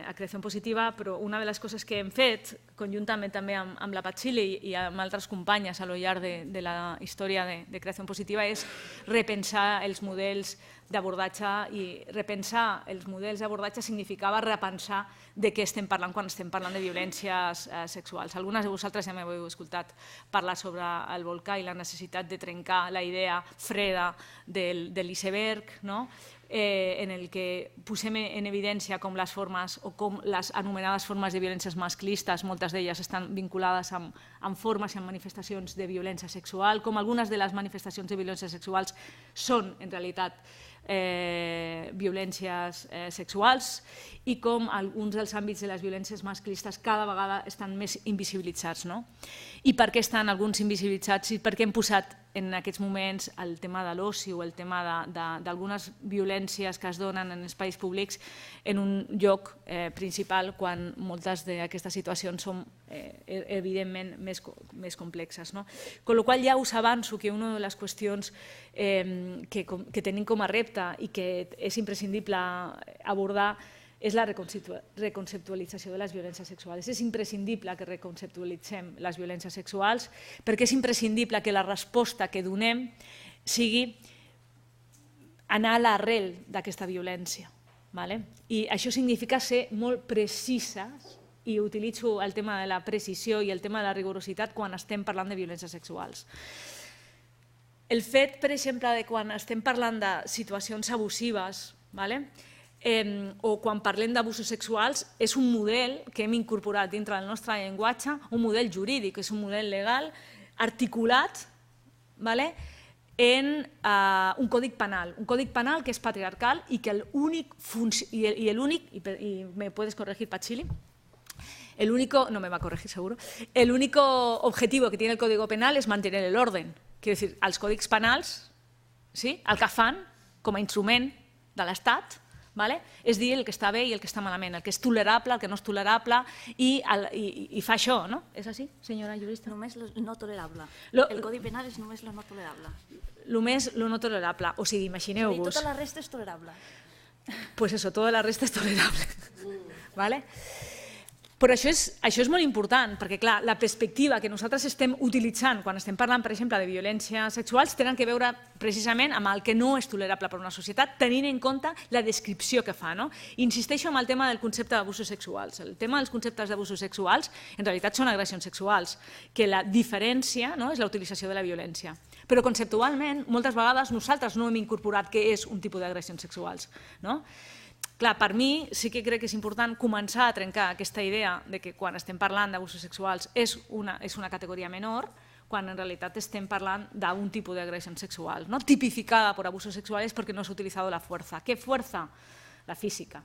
a Creació Positiva, però una de les coses que hem fet, conjuntament també amb la Patxili i amb altres companyes a lo llarg de la història de Creació Positiva, és repensar els models d'abordatge, i repensar els models d'abordatge significava repensar de què estem parlant quan estem parlant de violències sexuals. Algunes de vosaltres ja m'heu escoltat parlar sobre el volcà i la necessitat de trencar la idea freda de l'iceberg, en el que posem en evidència com les formes o com les anomenades formes de violències masclistes, moltes d'elles estan vinculades amb formes i amb manifestacions de violència sexual, com algunes de les manifestacions de violència sexuals són en realitat violències sexuals i com alguns dels àmbits de les violències masclistes cada vegada estan més invisibilitzats. I per què estan alguns invisibilitzats i per què hem posat en aquests moments el tema de l'oci o el tema d'algunes violències que es donen en espais públics en un lloc principal quan moltes d'aquestes situacions són evidentment més complexes. Amb la qual cosa ja us avanço que una de les qüestions que tenim com a repte i que és imprescindible abordar és la reconceptualització de les violències sexuals. És imprescindible que reconceptualitzem les violències sexuals perquè és imprescindible que la resposta que donem sigui anar a l'arrel d'aquesta violència. I això significa ser molt precises, i utilitzo el tema de la precisió i el tema de la rigorositat quan estem parlant de violències sexuals. El fet, per exemple, de quan estem parlant de situacions abusives o quan parlem d'abusos sexuals és un model que hem incorporat dintre del nostre llenguatge, un model jurídic, és un model legal articulat en un còdic penal que és patriarcal i que l'únic, y me puedes corregir, Pachili, el único objetivo que tiene el Código Penal es mantener el orden. Quiero decir, els còdics penals el que fan com a instrument de l'Estat és dir el que està bé i el que està malament, el que és tolerable, el que no és tolerable, i fa això, no? És així, senyora jurista? Només el no tolerable. El Codi Penal és només el no tolerable. Només el no tolerable. O sigui, imagineu-vos... Tota la resta és tolerable. Pues eso, tota la resta és tolerable. Però això és molt important, perquè clar, la perspectiva que nosaltres estem utilitzant quan estem parlant, per exemple, de violències sexuals, tenen que veure precisament amb el que no és tolerable per una societat, tenint en compte la descripció que fa. Insisteixo en el tema del concepte d'abusos sexuals. El tema dels conceptes d'abusos sexuals en realitat són agressions sexuals, que la diferència és la utilització de la violència. Però conceptualment, moltes vegades nosaltres no hem incorporat què és un tipus d'agressions sexuals. Clar, per mi sí que crec que és important començar a trencar aquesta idea de que quan estem parlant d'abusos sexuals és una categoria menor, quan en realitat estem parlant d'un tipus d'agressions sexuals, tipificada per abusos sexuales porque no s'ha utilitzat la fuerza. ¿Qué fuerza? La física.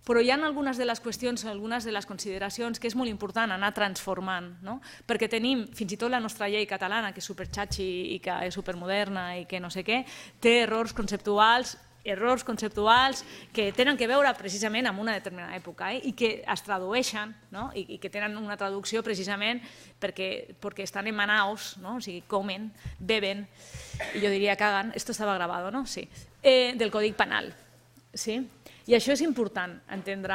Però hi ha algunes de les qüestions, algunes de les consideracions que és molt important anar transformant, perquè tenim fins i tot la nostra llei catalana, que és superxatxi i que és supermoderna i que no sé què, té errors conceptuals que tenen que veure precisament amb una determinada època i que es tradueixen i que tenen una traducció precisament perquè estan en Manaus, o sigui, comen, beben, i jo diria caguen, esto estava grabado, no? Sí, del Codi Penal. I això és important, entendre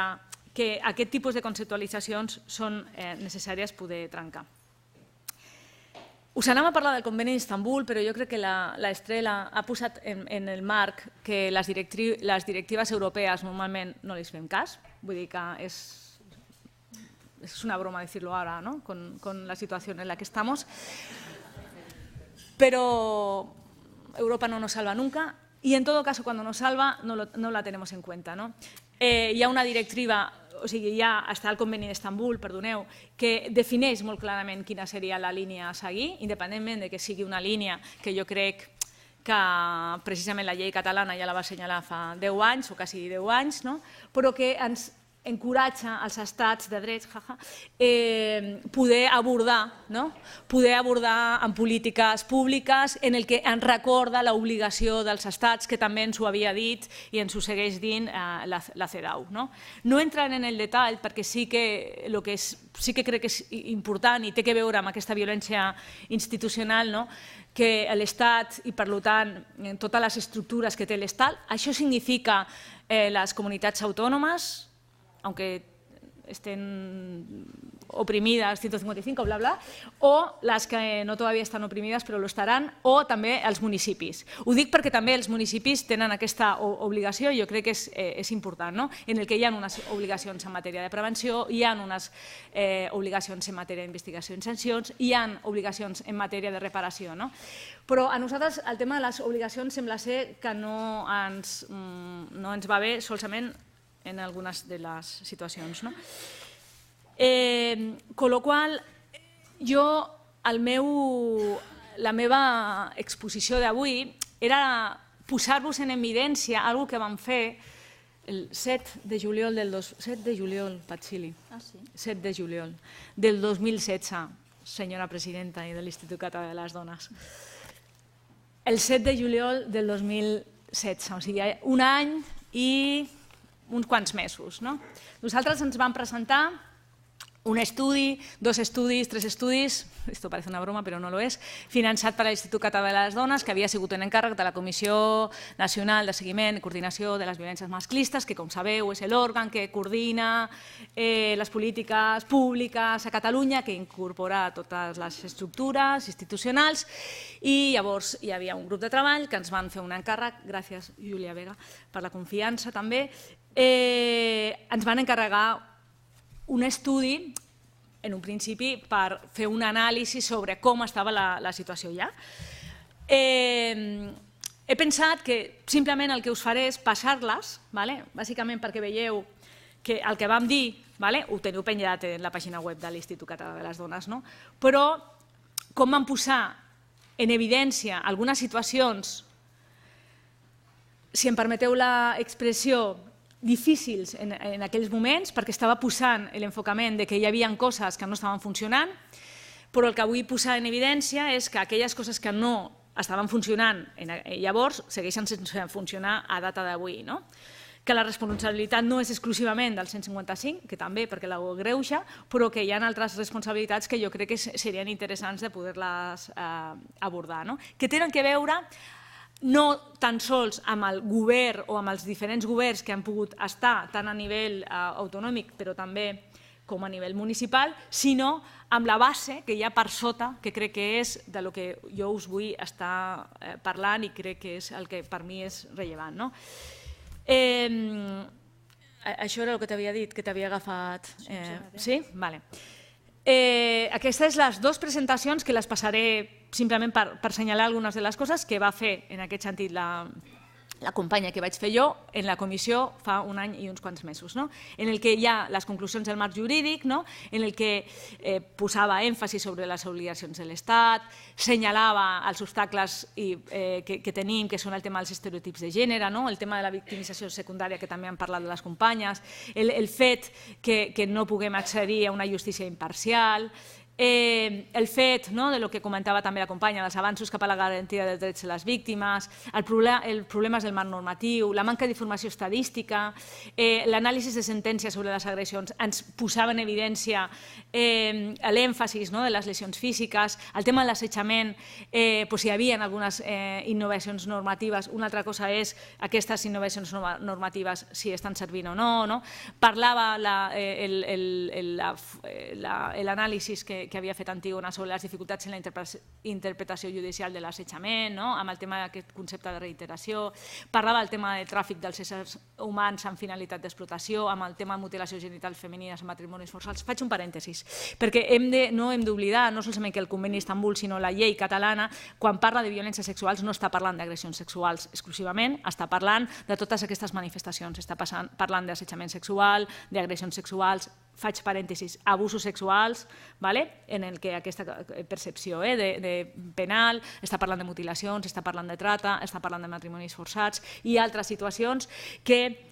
que aquest tipus de conceptualitzacions són necessàries poder trencar. Us anem a parlar del conveni d'Istanbul, però jo crec que l'Estrela ha posat en el marc que les directives europees normalment no les fem cas. Vull dir que és una broma dir-lo ara, con la situació en la que estamos. Però Europa no nos salva nunca y en todo caso cuando nos salva no la tenemos en cuenta. Hi ha una directiva, o sigui, ja està el conveni d'Istanbul, perdoneu, que defineix molt clarament quina seria la línia a seguir, independentment de que sigui una línia que jo crec que precisament la llei catalana ja la va assenyalar fa 10 anys, o quasi 10 anys, però que ens encoratja als estats de drets poder abordar en polítiques públiques en el que ens recorda l'obligació dels estats, que també ens ho havia dit i ens ho segueix dint la CEDAW. No entrant en el detall, perquè sí que crec que és important i té que veure amb aquesta violència institucional, que l'Estat i, per tant, totes les estructures que té l'Estat, això significa les comunitats autònomes, aunque estén oprimidas 155, bla, bla, o las que no todavía están oprimidas però lo estaran, o també els municipis. Ho dic perquè també els municipis tenen aquesta obligació i jo crec que és important, en el que hi ha unes obligacions en matèria de prevenció, hi ha unes obligacions en matèria d'investigació i sancions, hi ha obligacions en matèria de reparació. Però a nosaltres el tema de les obligacions sembla ser que no ens va bé solament en algunes de les situacions. Con lo qual, la meva exposició d'avui era posar-vos en evidència una cosa que vam fer el 7 de juliol del 2016, senyora presidenta i de l'Institut Català de les Dones. El 7 de juliol del 2016, o sigui, un any i uns quants mesos. Nosaltres ens vam presentar un estudi, 2 estudis, 3 estudis, esto parece una broma però no lo és, finançat per l'Institut Català de les Dones, que havia sigut en encàrrec de la Comissió Nacional de Seguiment i Coordinació de les Violències Masclistes, que com sabeu és l'òrgan que coordina les polítiques públiques a Catalunya, que incorpora totes les estructures institucionals, i llavors hi havia un grup de treball que ens van fer un encàrrec, gràcies Júlia Vega per la confiança també, ens van encarregar un estudi, en un principi, per fer un anàlisi sobre com estava la situació ja. He pensat que simplement el que us faré és passar-les, bàsicament perquè veieu que el que vam dir ho teniu penjat en la pàgina web de l'Institut Català de les Dones, però com vam posar en evidència algunes situacions, si em permeteu l'expressió, difícils en aquells moments, perquè estava posant l'enfocament de que hi havia coses que no estaven funcionant, però el que vull posar en evidència és que aquelles coses que no estaven funcionant llavors segueixen sense funcionar a data d'avui. Que la responsabilitat no és exclusivament del 155, que també perquè la greuja, però que hi ha altres responsabilitats que jo crec que serien interessants de poder-les abordar, que tenen a veure no tan sols amb el govern o amb els diferents governs que han pogut estar tant a nivell autonòmic però també com a nivell municipal, sinó amb la base que hi ha per sota, que crec que és del que jo us vull estar parlant i crec que és el que per mi és rellevant. Això era el que t'havia dit, que t'havia agafat... Sí? Vale. Aquestes són les 2 presentacions que les passaré simplement per assenyalar algunes de les coses que va fer en aquest sentit la companya que vaig fer jo en la comissió fa un any i uns quants mesos, en el que hi ha les conclusions del marc jurídic, en el que posava èmfasi sobre les obligacions de l'Estat, senyalava els obstacles que tenim, que són el tema dels estereotips de gènere, el tema de la victimització secundària, que també han parlat de les companyes, el fet que no puguem accedir a una justícia imparcial, el fet del que comentava també la companya, dels avanços cap a la garantia dels drets de les víctimes, els problemes del marc normatiu, la manca d'informació estadística, l'anàlisi de sentències sobre les agressions ens posava en evidència l'èmfasi de les lesions físiques, el tema de l'assetjament, si hi havia algunes innovacions normatives, una altra cosa és aquestes innovacions normatives si estan servint o no, parlava l'anàlisi que havia fet Antígona sobre les dificultats en la interpretació judicial de l'assetjament, amb el tema d'aquest concepte de reiteració, parlava del tema del tràfic dels éssers humans amb finalitat d'explotació, amb el tema de mutilació genital femenines en matrimonis forçats. Faig un parèntesis, perquè no hem d'oblidar no solament que el conveni d'Istanbul, sinó la llei catalana, quan parla de violències sexuals no està parlant d'agressions sexuals exclusivament, està parlant de totes aquestes manifestacions, està parlant d'assetjament sexual, d'agressions sexuals, faig parèntesis, abusos sexuals, en el que aquesta percepció de penal, està parlant de mutilacions, està parlant de trata, està parlant de matrimonis forçats i altres situacions que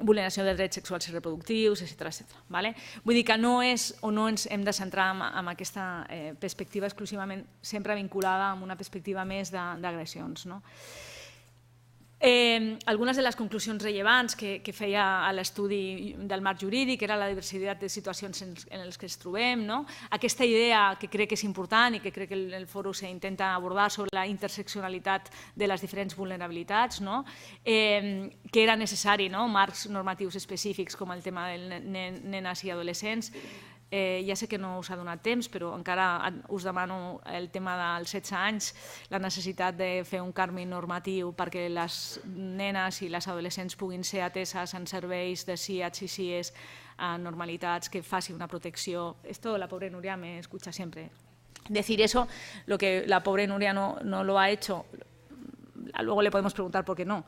vulneració de drets sexuals i reproductius, etc. Vull dir que no és o no ens hem de centrar en aquesta perspectiva exclusivament sempre vinculada amb una perspectiva més d'agressions. Algunes de les conclusions rellevants que feia a l'estudi del marc jurídic era la diversitat de situacions en les que ens trobem, aquesta idea que crec que és important i que crec que el fòrum s'intenta abordar sobre la interseccionalitat de les diferents vulnerabilitats, que era necessari marcs normatius específics com el tema de nenes i adolescents. Ja sé que no us ha donat temps, però encara us demano el tema dels 16 anys, la necessitat de fer un canvi normatiu perquè les nenes i les adolescents puguin ser ateses en serveis de CIATS i CIES a normalitats, que faci una protecció. Esto la pobre Nuria me escucha siempre. Decir eso, lo que la pobre Nuria no lo ha hecho, luego le podemos preguntar por qué no.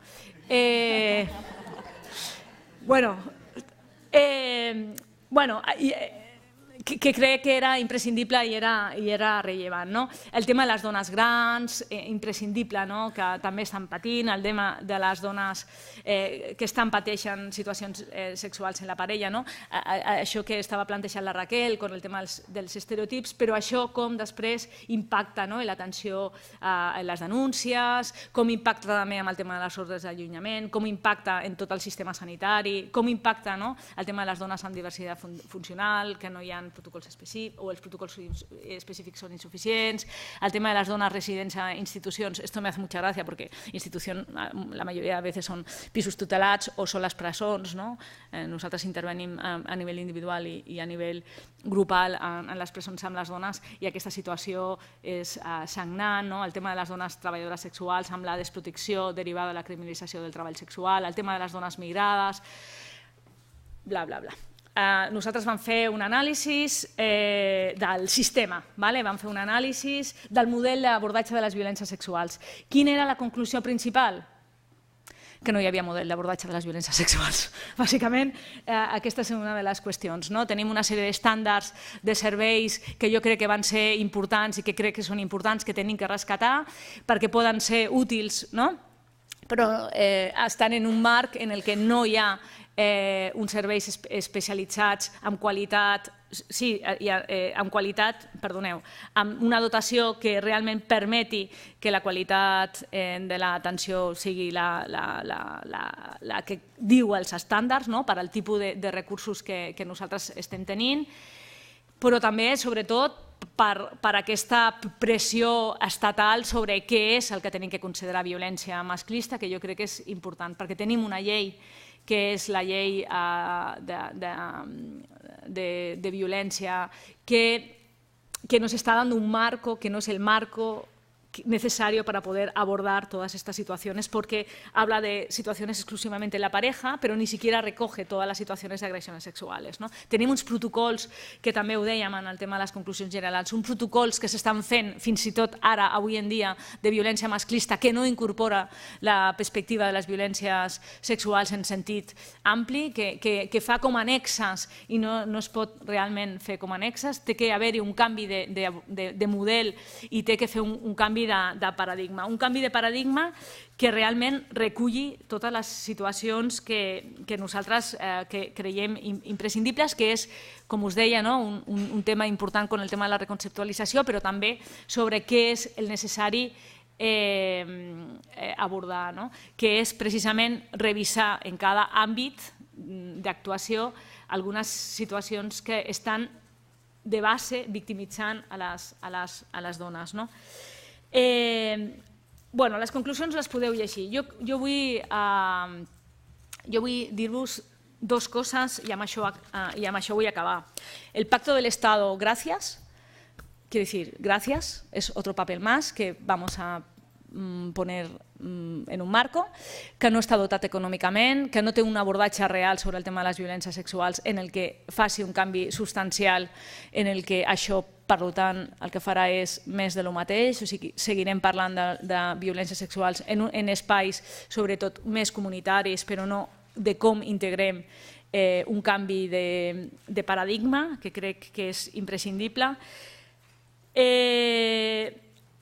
que crec que era imprescindible i era rellevant. No? El tema de les dones grans, imprescindible, no? Que també estan patint, el tema de les dones que pateixen situacions sexuals en la parella, no? Això que estava plantejant la Raquel, con el tema dels estereotips, però això com després impacta, no? En l'atenció a les denúncies, com impacta també amb el tema de les ordres d'allunyament, com impacta en tot el sistema sanitari, com impacta, no? El tema de les dones amb diversitat funcional, que no hi ha protocols específics o els protocols específics són insuficients, el tema de las donas residents a institucions, esto me hace mucha gracia porque institución la mayoría de veces son pisos tutelats o són les presons, no? Nosaltres intervenim a nivell individual i a nivell grupal en les presons amb les dones i aquesta situació és sagnant, no? El tema de les dones treballadores sexuals amb la desprotecció derivada de la criminalització del treball sexual, el tema de les dones migrades, bla, bla, bla. Nosaltres vam fer un anàlisi del sistema, vam fer un anàlisi del model d'abordatge de les violències sexuals. Quina era la conclusió principal? Que no hi havia model d'abordatge de les violències sexuals. Bàsicament, aquesta és una de les qüestions. Tenim una sèrie d'estàndards de serveis que jo crec que van ser importants i que crec que són importants, que tenim que rescatar perquè poden ser útils, però estan en un marc en el que no hi ha uns serveis especialitzats amb qualitat, amb una dotació que realment permeti que la qualitat de l'atenció sigui la que diu els estàndards per al tipus de recursos que nosaltres estem tenint, però també, sobretot, per aquesta pressió estatal sobre què és el que tenim que considerar violència masclista, que jo crec que és important, perquè tenim una llei que és la llei de violència, que nos está dando un marco que no es el marco necesario para poder abordar todas estas situaciones, porque habla de situaciones exclusivamente en la pareja, però ni siquiera recoge todas las situaciones de agressiones sexuales. Tenim uns protocols, que també ho dèiem en el tema de les conclusions generals, uns protocols que s'estan fent fins i tot ara, avui en dia, de violència masclista, que no incorpora la perspectiva de les violències sexuals en sentit ampli, que fa com annexes i no es pot realment fer com annexes, té que haver-hi un canvi de model i té que fer un canvi de paradigma. Un canvi de paradigma que realment reculli totes les situacions que nosaltres creiem imprescindibles, que és, com us deia, un tema important con el tema de la reconceptualització, però també sobre què és el necessari abordar, que és precisament revisar en cada àmbit d'actuació algunes situacions que estan de base victimitzant a les dones. Les conclusions les podeu llegir. Jo vull dir-vos dos coses i amb això vull acabar. El Pacto del Estado, gracias. Quiero decir, gracias, es otro papel más que vamos a poner en un marco, que no està dotat econòmicament, que no té un abordatge real sobre el tema de les violències sexuals en el que faci un canvi substancial, en el que això, per tant, el que farà és més de lo mateix, o sigui, seguirem parlant de violències sexuals en espais, sobretot més comunitaris, però no de com integrem un canvi de paradigma, que crec que és imprescindible.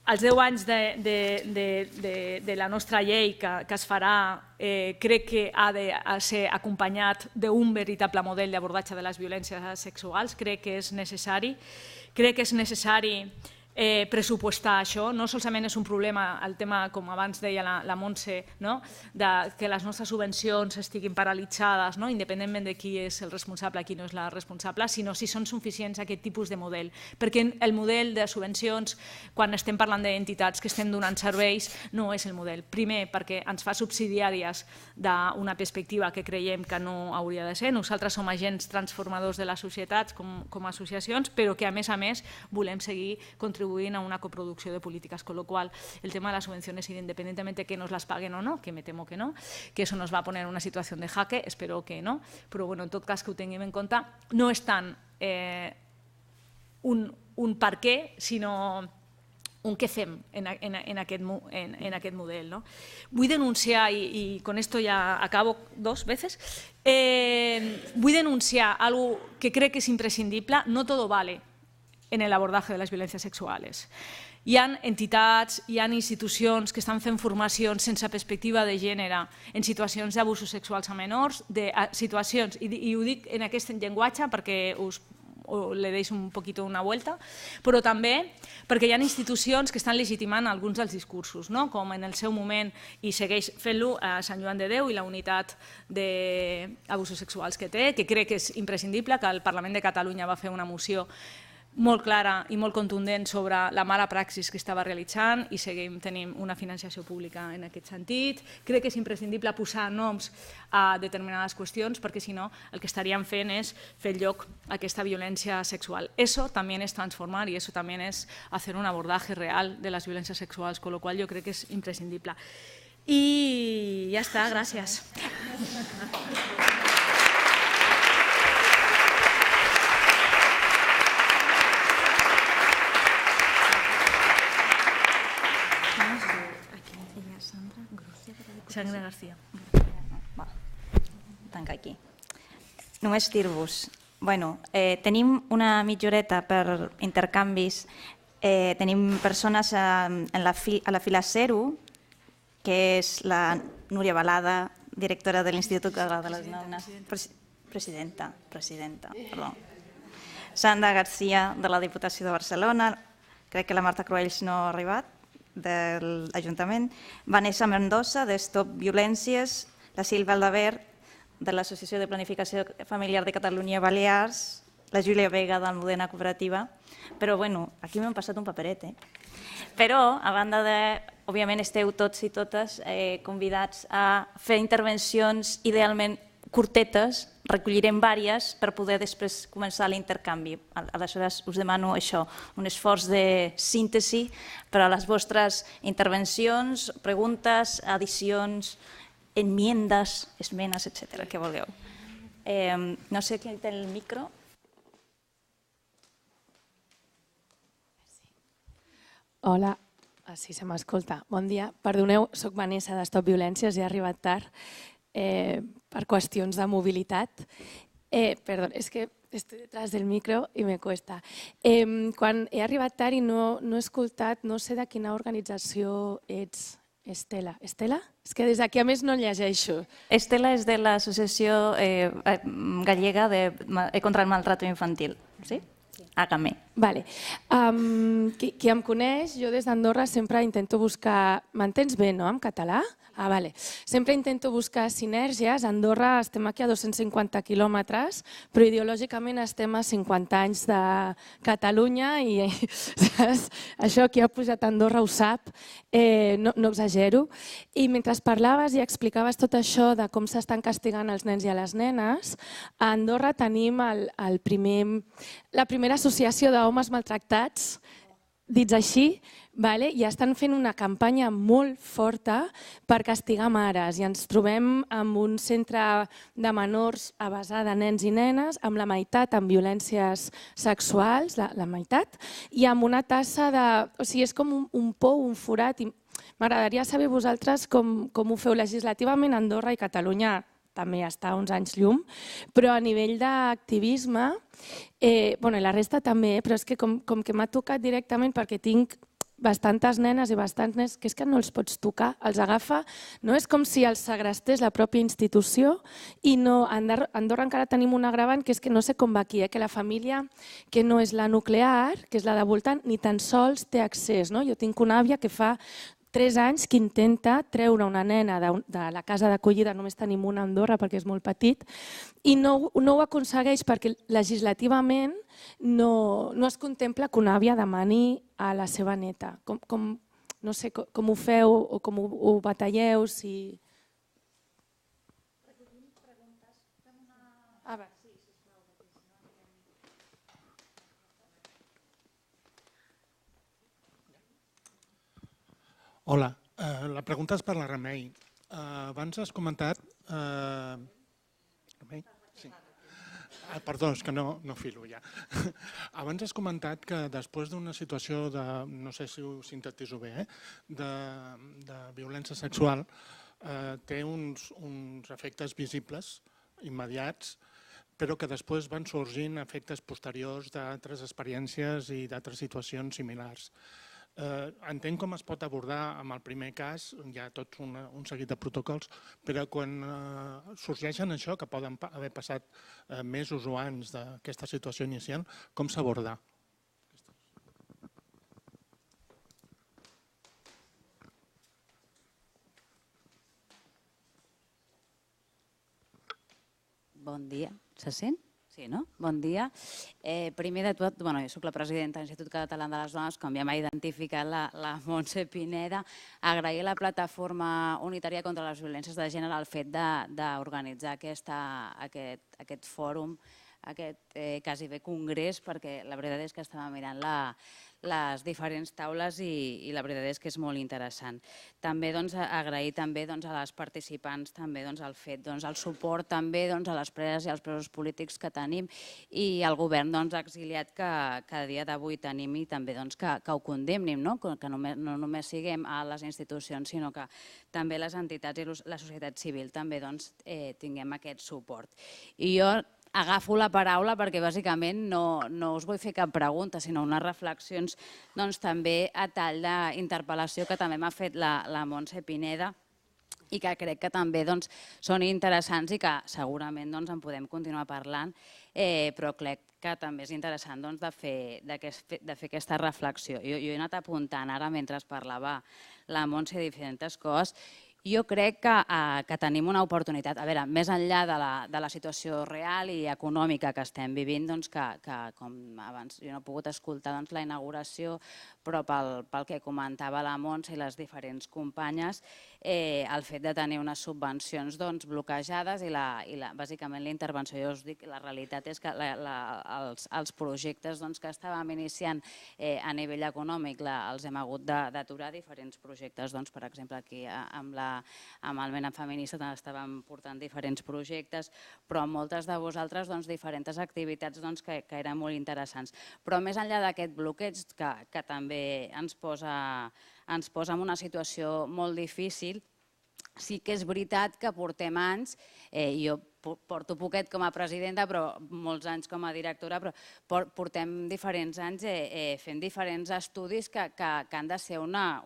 Els 10 anys de la nostra llei que es farà crec que ha de ser acompanyat d'un veritable model d'abordatge de les violències sexuals. Crec que és necessari. Crec que és necessari pressupostar això. No solament és un problema, el tema, com abans deia la Montse, que les nostres subvencions estiguin paralitzades, independentment de qui és el responsable i qui no és la responsable, sinó si són suficients aquest tipus de model. Perquè el model de subvencions, quan estem parlant d'entitats que estem donant serveis, no és el model. Primer, perquè ens fa subsidiàries d'una perspectiva que creiem que no hauria de ser. Nosaltres som agents transformadors de les societats com a associacions, però que a més volem seguir contribuint a una coproducció de polítiques, con lo cual el tema de las subvenciones, independientemente de que nos las paguen o no, que me temo que no, que eso nos va a poner en una situación de jaque, espero que no, però bueno, en tot cas que ho tinguem en compte, no és tant un per què, sinó què fem en aquest model. No? Vull denunciar, y con esto ya acabo 2 veces, vull denunciar algo que crec que és imprescindible. No todo vale en el abordaje de les violències sexuals. Hi ha entitats, hi ha institucions que estan fent formacions sense perspectiva de gènere en situacions d'abusos sexuals a menors, de situacions, i ho dic en aquest llenguatge perquè le deis un poquito una vuelta, però també perquè hi ha institucions que estan legitimant alguns dels discursos, com en el seu moment, i segueix fent-lo a Sant Joan de Déu i la unitat d'abusos sexuals que té, que crec que és imprescindible, que el Parlament de Catalunya va fer una moció molt clara i molt contundent sobre la mala praxis que estava realitzant i tenim una financiació pública en aquest sentit. Crec que és imprescindible posar noms a determinades qüestions perquè si no el que estaríem fent és fer lloc a aquesta violència sexual. Eso también es transformar y eso también es hacer un abordaje real de las violencias sexuales, con lo cual yo creo que es imprescindible. Y ya está, gracias. Sandra García. Tanca aquí. Només dir-vos, tenim una mitja horeta per intercanvis. Tenim persones a la fila 0, que és la Núria Balada, directora de l'Institut Català de les Dones. Presidenta, perdó. Sandra García, de la Diputació de Barcelona. Crec que la Marta Cruells no ha arribat, de l'Ajuntament, Vanessa Mendoza, de Stop Violències, la Sílvia Aldavert, de l'Associació de Planificació Familiar de Catalunya i Balears, la Júlia Vega, d'Almudena Cooperativa. Però, aquí m'han passat un paperet. Però, a banda de, òbviament, esteu tots i totes convidats a fer intervencions idealment curtetes, recollirem diverses per poder després començar l'intercanvi. Aleshores us demano això, un esforç de síntesi per a les vostres intervencions, preguntes, addicions, enmiendes, esmenes, etc. que vulgueu. No sé qui té el micro. Hola, si se m'escolta. Bon dia. Perdoneu, soc Vanessa de Stop Violències, he arribat tard per qüestions de mobilitat. Perdó, és que estoy detrás del micro i me cuesta. Quan he arribat tard i no he escoltat, no sé de quina organització ets, Estela. Estela? És que des d'aquí a més no llegeixo. Estela és de l'Associació Gallega contra el Maltrato Infantil. Sí? Hágame. Vale. Qui em coneix, jo des d'Andorra sempre intento buscar... M'entens bé, no?, en català? Ah, vale. Sempre intento buscar sinergies. A Andorra estem aquí a 250 quilòmetres, però ideològicament estem a 50 anys de Catalunya i això qui ha pujat a Andorra ho sap, no exagero. I mentre parlaves i explicaves tot això de com s'estan castigant els nens i a les nenes, a Andorra tenim la primera associació d'homes maltractats, dits així, i estan fent una campanya molt forta per castigar mares. I ens trobem amb un centre de menors a base de nens i nenes, amb la meitat amb violències sexuals, la meitat, i amb una tassa de... O sigui, és com un pou, un forat. M'agradaria saber vosaltres com ho feu legislativament a Andorra i Catalunya, també està uns anys llum, però a nivell d'activisme, la resta també, però és que com que m'ha tocat directament perquè tinc bastantes nenes i bastants nens que és que no els pots tocar, els agafa, no és com si els segrestés la pròpia institució i a Andorra encara tenim un agravant que és que no sé com va aquí, que la família que no és la nuclear, que és la de voltant, ni tan sols té accés. Jo tinc una àvia que fa 3 anys que intenta treure una nena de la casa d'acollida, només tenim una a Andorra perquè és molt petit, i no ho aconsegueix perquè legislativament no es contempla que una àvia demani a la seva neta. No sé com ho feu o com ho batalleu, si... Hola, la pregunta és per la Remei. Abans has comentat... Remei? Sí. Perdó, és que no filo ja. Abans has comentat que després d'una situació de, no sé si ho sintetizo bé, de violència sexual, té uns efectes visibles, immediats, però que després van sorgint efectes posteriors d'altres experiències i d'altres situacions similars. Entenc com es pot abordar amb el primer cas, hi ha tot un seguit de protocols, però quan sorgeixen això, que poden haver passat mesos o anys d'aquesta situació inicial, com s'aborda? Bon dia. Se sent? Sí, no? Bon dia. Primer de tot, jo soc la presidenta de l'Institut Català de les Dones, com ja m'ha identificat la Montse Pineda, agrair a la Plataforma Unitària contra les Violències de Gènere el fet d'organitzar aquest fòrum, aquest quasi bé congrés, perquè la veritat és que estava mirant les diferents taules i la veritat és que és molt interessant. També agrair a les participants el fet, el suport també a les preses i als presos polítics que tenim i al govern exiliat que a dia d'avui tenim i també que ho condemnin, que no només siguem a les institucions sinó que també les entitats i la societat civil també tinguem aquest suport. I jo agafo la paraula perquè bàsicament no us vull fer cap pregunta, sinó unes reflexions també a tall d'interpel·lació que també m'ha fet la Montse Pineda i que crec que també són interessants i que segurament en podem continuar parlant, però crec que també és interessant de fer aquesta reflexió. Jo he anat apuntant ara mentre parlava la Montse diferents coses. Jo crec que tenim una oportunitat, a veure, més enllà de la situació real i econòmica que estem vivint, que com abans jo no he pogut escoltar la inauguració, però pel que comentava la Montse i les diferents companyes, el fet de tenir unes subvencions bloquejades i bàsicament la intervenció, jo us dic, la realitat és que els projectes que estàvem iniciant a nivell econòmic els hem hagut d'aturar, diferents projectes, per exemple aquí amb el MENA Feminista estàvem portant diferents projectes, però amb moltes de vosaltres diferents activitats que eren molt interessants. Però més enllà d'aquest bloqueig que també ens posa en una situació molt difícil, sí que és veritat que portem anys, jo porto poquet com a presidenta, però molts anys com a directora, però portem diferents anys fent diferents estudis que han de ser una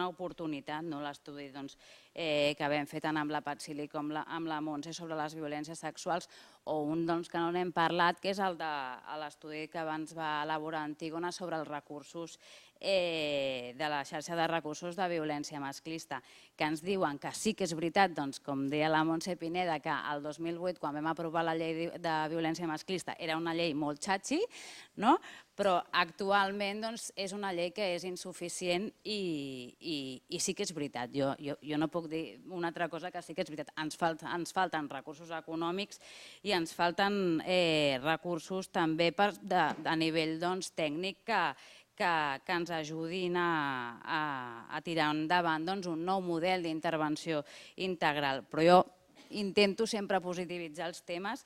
oportunitat, l'estudi que vam fer tant amb la Patsili com amb la Montse sobre les violències sexuals, o un que no n'hem parlat, que és l'estudi que abans va elaborar Antígona sobre els recursos de la xarxa de recursos de violència masclista, que ens diuen que sí que és veritat, com deia la Montse Pineda, que el 2008, quan vam aprovar la llei de violència masclista, era una llei molt xatxi, però actualment és una llei que és insuficient i sí que és veritat. Jo no puc dir una altra cosa que sí que és veritat. Ens falten recursos econòmics i ens falten recursos també a nivell tècnic que ens ajudin a tirar endavant un nou model d'intervenció integral. Però jo intento sempre positivitzar els temes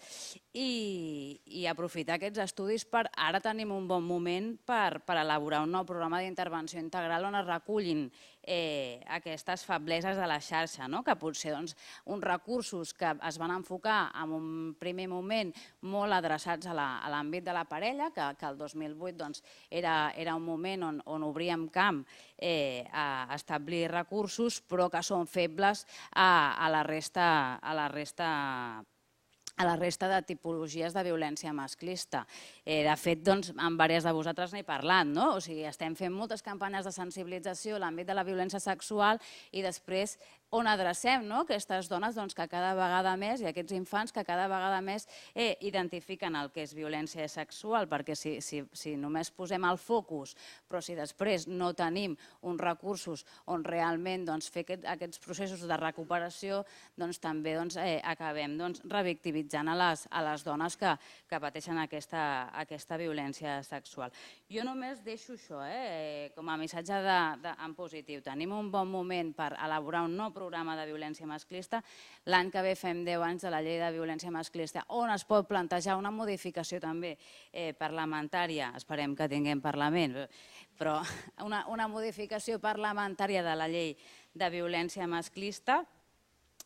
i aprofitar aquests estudis per ara tenim un bon moment per elaborar un nou programa d'intervenció integral on es recullin aquestes febleses de la xarxa, que potser uns recursos que es van enfocar en un primer moment molt adreçats a l'àmbit de la parella, que el 2008 era un moment on obríem camp a establir recursos, però que són febles a la resta de tipologies de violència masclista. De fet, amb diverses de vosaltres n'he parlat, o sigui, estem fent moltes campanyes de sensibilització a l'àmbit de la violència sexual i després on adrecem aquestes dones que cada vegada més, i aquests infants que cada vegada més identifiquen el que és violència sexual, perquè si només posem el focus, però si després no tenim uns recursos on realment fer aquests processos de recuperació, també acabem revictimitzant a les dones que pateixen aquesta violència sexual. Jo només deixo això com a missatge en positiu. Tenim un bon moment per elaborar un nou programa programa de violència masclista. L'any que ve fem 10 anys de la llei de violència masclista, on es pot plantejar una modificació també parlamentària, esperem que tinguem Parlament, però una modificació parlamentària de la llei de violència masclista.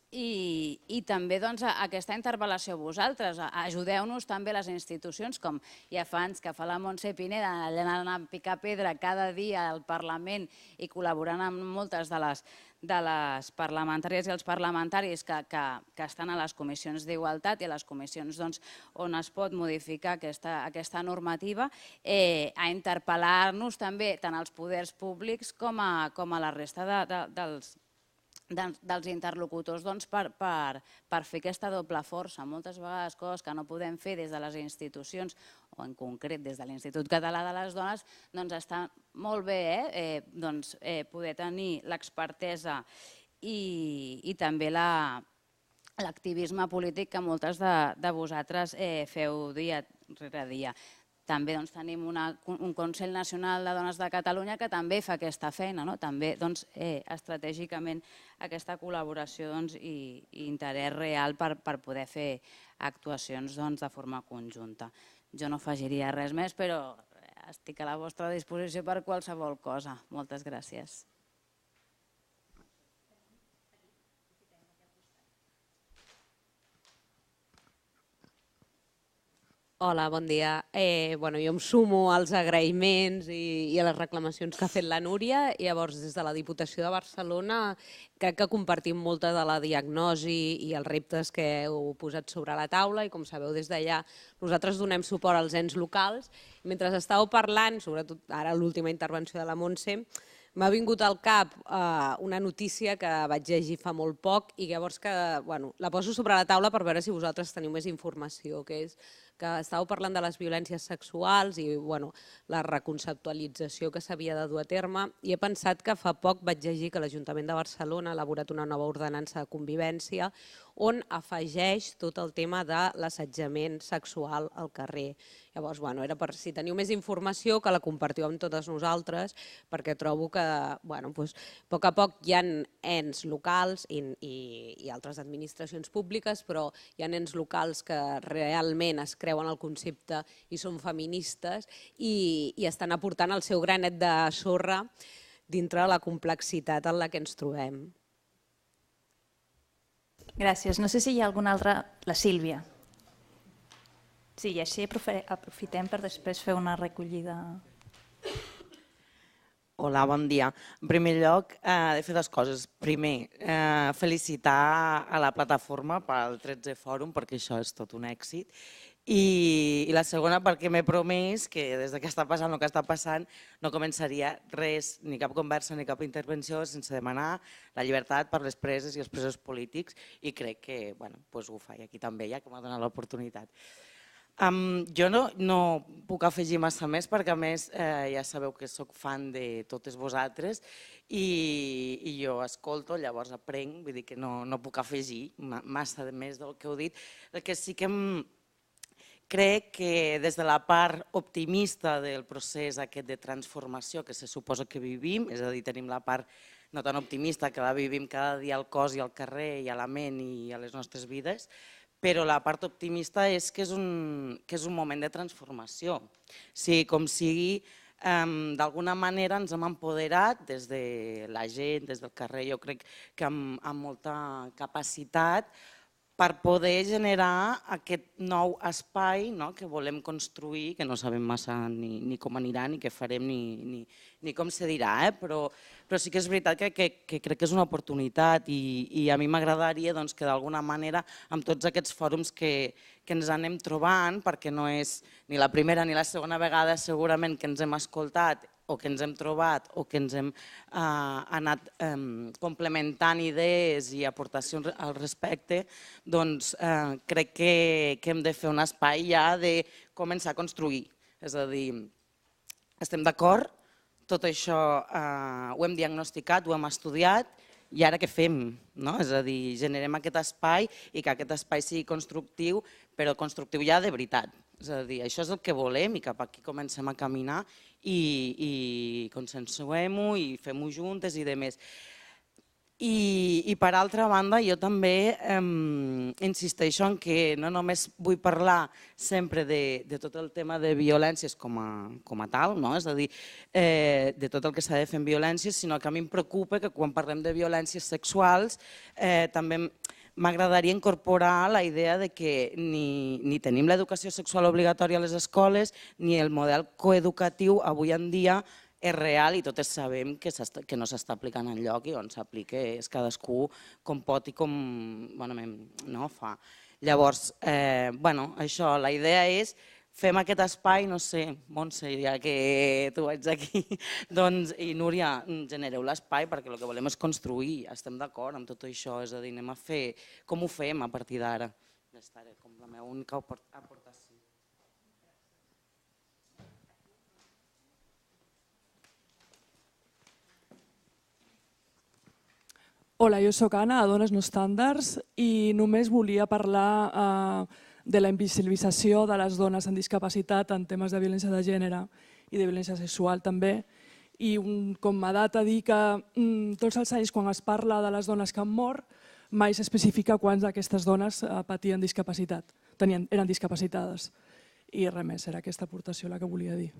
I també aquesta interpel·lació a vosaltres. Ajudeu-nos també les institucions, com ja fa anys que fa la Montse Pineda, anant a picar pedra cada dia al Parlament i col·laborant amb moltes de les parlamentàries i els parlamentaris que estan a les comissions d'igualtat i a les comissions on es pot modificar aquesta normativa, a interpel·lar-nos també tant als poders públics com a la resta dels interlocutors per fer aquesta doble força. Moltes vegades coses que no podem fer des de les institucions, o en concret des de l'Institut Català de les Dones, doncs està molt bé poder tenir l'expertesa i també l'activisme polític que moltes de vosaltres feu dia rere dia. També tenim un Consell Nacional de Dones de Catalunya que també fa aquesta feina, també estratègicament aquesta col·laboració i interès real per poder fer actuacions de forma conjunta. Jo no afegiria res més, però estic a la vostra disposició per qualsevol cosa. Moltes gràcies. Hola, bon dia. Jo em sumo als agraïments i a les reclamacions que ha fet la Núria. Llavors, des de la Diputació de Barcelona, crec que compartim molta de la diagnosi i els reptes que heu posat sobre la taula i, com sabeu, des d'allà nosaltres donem suport als ens locals. Mentre estàveu parlant, sobretot ara l'última intervenció de la Montse, m'ha vingut al cap una notícia que vaig llegir fa molt poc i llavors la poso sobre la taula per veure si vosaltres teniu més informació, que és que estàveu parlant de les violències sexuals i la reconceptualització que s'havia de dur a terme, i he pensat que fa poc vaig llegir que l'Ajuntament de Barcelona ha elaborat una nova ordenança de convivència on afegeix tot el tema de l'assetjament sexual al carrer. Llavors, era per si teniu més informació que la compartiu amb totes nosaltres, perquè trobo que a poc a poc hi ha ens locals i altres administracions públiques, però hi ha ens locals que realment es creuen el concepte i són feministes i estan aportant el seu granet de sorra dintre de la complexitat en la que ens trobem. Gràcies. No sé si hi ha alguna altra... La Sílvia. Sí, i així aprofitem per després fer una recollida. Hola, bon dia. En primer lloc, he de fer dues coses. Primer, felicitar a la plataforma pel 13 Fòrum, perquè això és tot un èxit. I la segona, perquè m'he promès que des que està passant el que està passant no començaria res, ni cap conversa ni cap intervenció sense demanar la llibertat per les preses i els presos polítics, i crec que ho faig aquí també, ja que m'ha donat l'oportunitat. Jo no puc afegir massa més perquè, a més, ja sabeu que soc fan de totes vosaltres i jo escolto, llavors aprenc, vull dir que no puc afegir massa més del que heu dit. El que sí que crec que des de la part optimista del procés aquest de transformació que se suposa que vivim, és a dir, tenim la part no tan optimista que la vivim cada dia al cos i al carrer i a la ment i a les nostres vides, però la part optimista és que és un moment de transformació. Sigui com sigui, d'alguna manera ens hem empoderat des de la gent, des del carrer, jo crec que amb molta capacitat, per poder generar aquest nou espai que volem construir, que no sabem massa ni com anirà, ni què farem, ni com se dirà, però sí que és veritat que crec que és una oportunitat i a mi m'agradaria que d'alguna manera amb tots aquests fòrums que ens anem trobant, perquè no és ni la primera ni la segona vegada segurament que ens hem escoltat o que ens hem trobat o que ens hem anat complementant idees i aportacions al respecte, doncs crec que hem de fer un espai ja de començar a construir. És a dir, estem d'acord, tot això ho hem diagnosticat, ho hem estudiat, i ara què fem? És a dir, generem aquest espai i que aquest espai sigui constructiu, però constructiu ja de veritat. És a dir, això és el que volem i cap aquí comencem a caminar i consensuem-ho i fem-ho juntes i demés. I per altra banda, jo també insisteixo en que no només vull parlar sempre de tot el tema de violències com a tal, és a dir, de tot el que s'ha de fer en violències, sinó que a mi em preocupa que quan parlem de violències sexuals també m'agradaria incorporar la idea de que ni tenim l'educació sexual obligatòria a les escoles ni el model coeducatiu avui en dia és real i totes sabem que no s'està aplicant enlloc i on s'aplica és cadascú com pot i com fa. Llavors, això, la idea és fem aquest espai, no sé, Montse, ja que tu ets aquí, i Núria, genereu l'espai perquè el que volem és construir, estem d'acord amb tot això, és a dir, anem a fer, com ho fem a partir d'ara? Aquesta era com la meva única aportació. Hola, jo soc Anna, a Dones No Estàndards, i només volia parlar de la invisibilització de les dones amb discapacitat en temes de violència de gènere i de violència sexual també. I com a data dir que tots els anys quan es parla de les dones que han mort, mai s'especifica quants d'aquestes dones patien discapacitat, eren discapacitades. I res més, era aquesta aportació la que volia dir.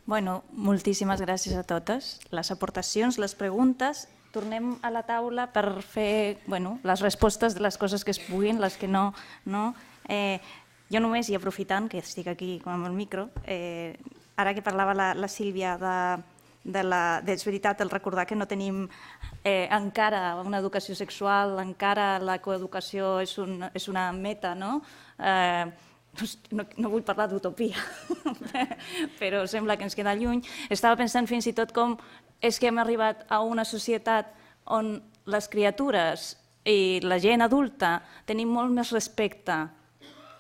Bueno, moltíssimes gràcies a totes. Les aportacions, les preguntes. Tornem a la taula per fer les respostes de les coses que es puguin, les que no. Jo només, i aprofitant que estic aquí amb el micro, ara que parlava la Sílvia és veritat el recordar que no tenim encara una educació sexual, encara la coeducació és una meta, no? No vull parlar d'utopia, però sembla que ens queda lluny. Estava pensant fins i tot com és que hem arribat a una societat on les criatures i la gent adulta tenim molt més respecte,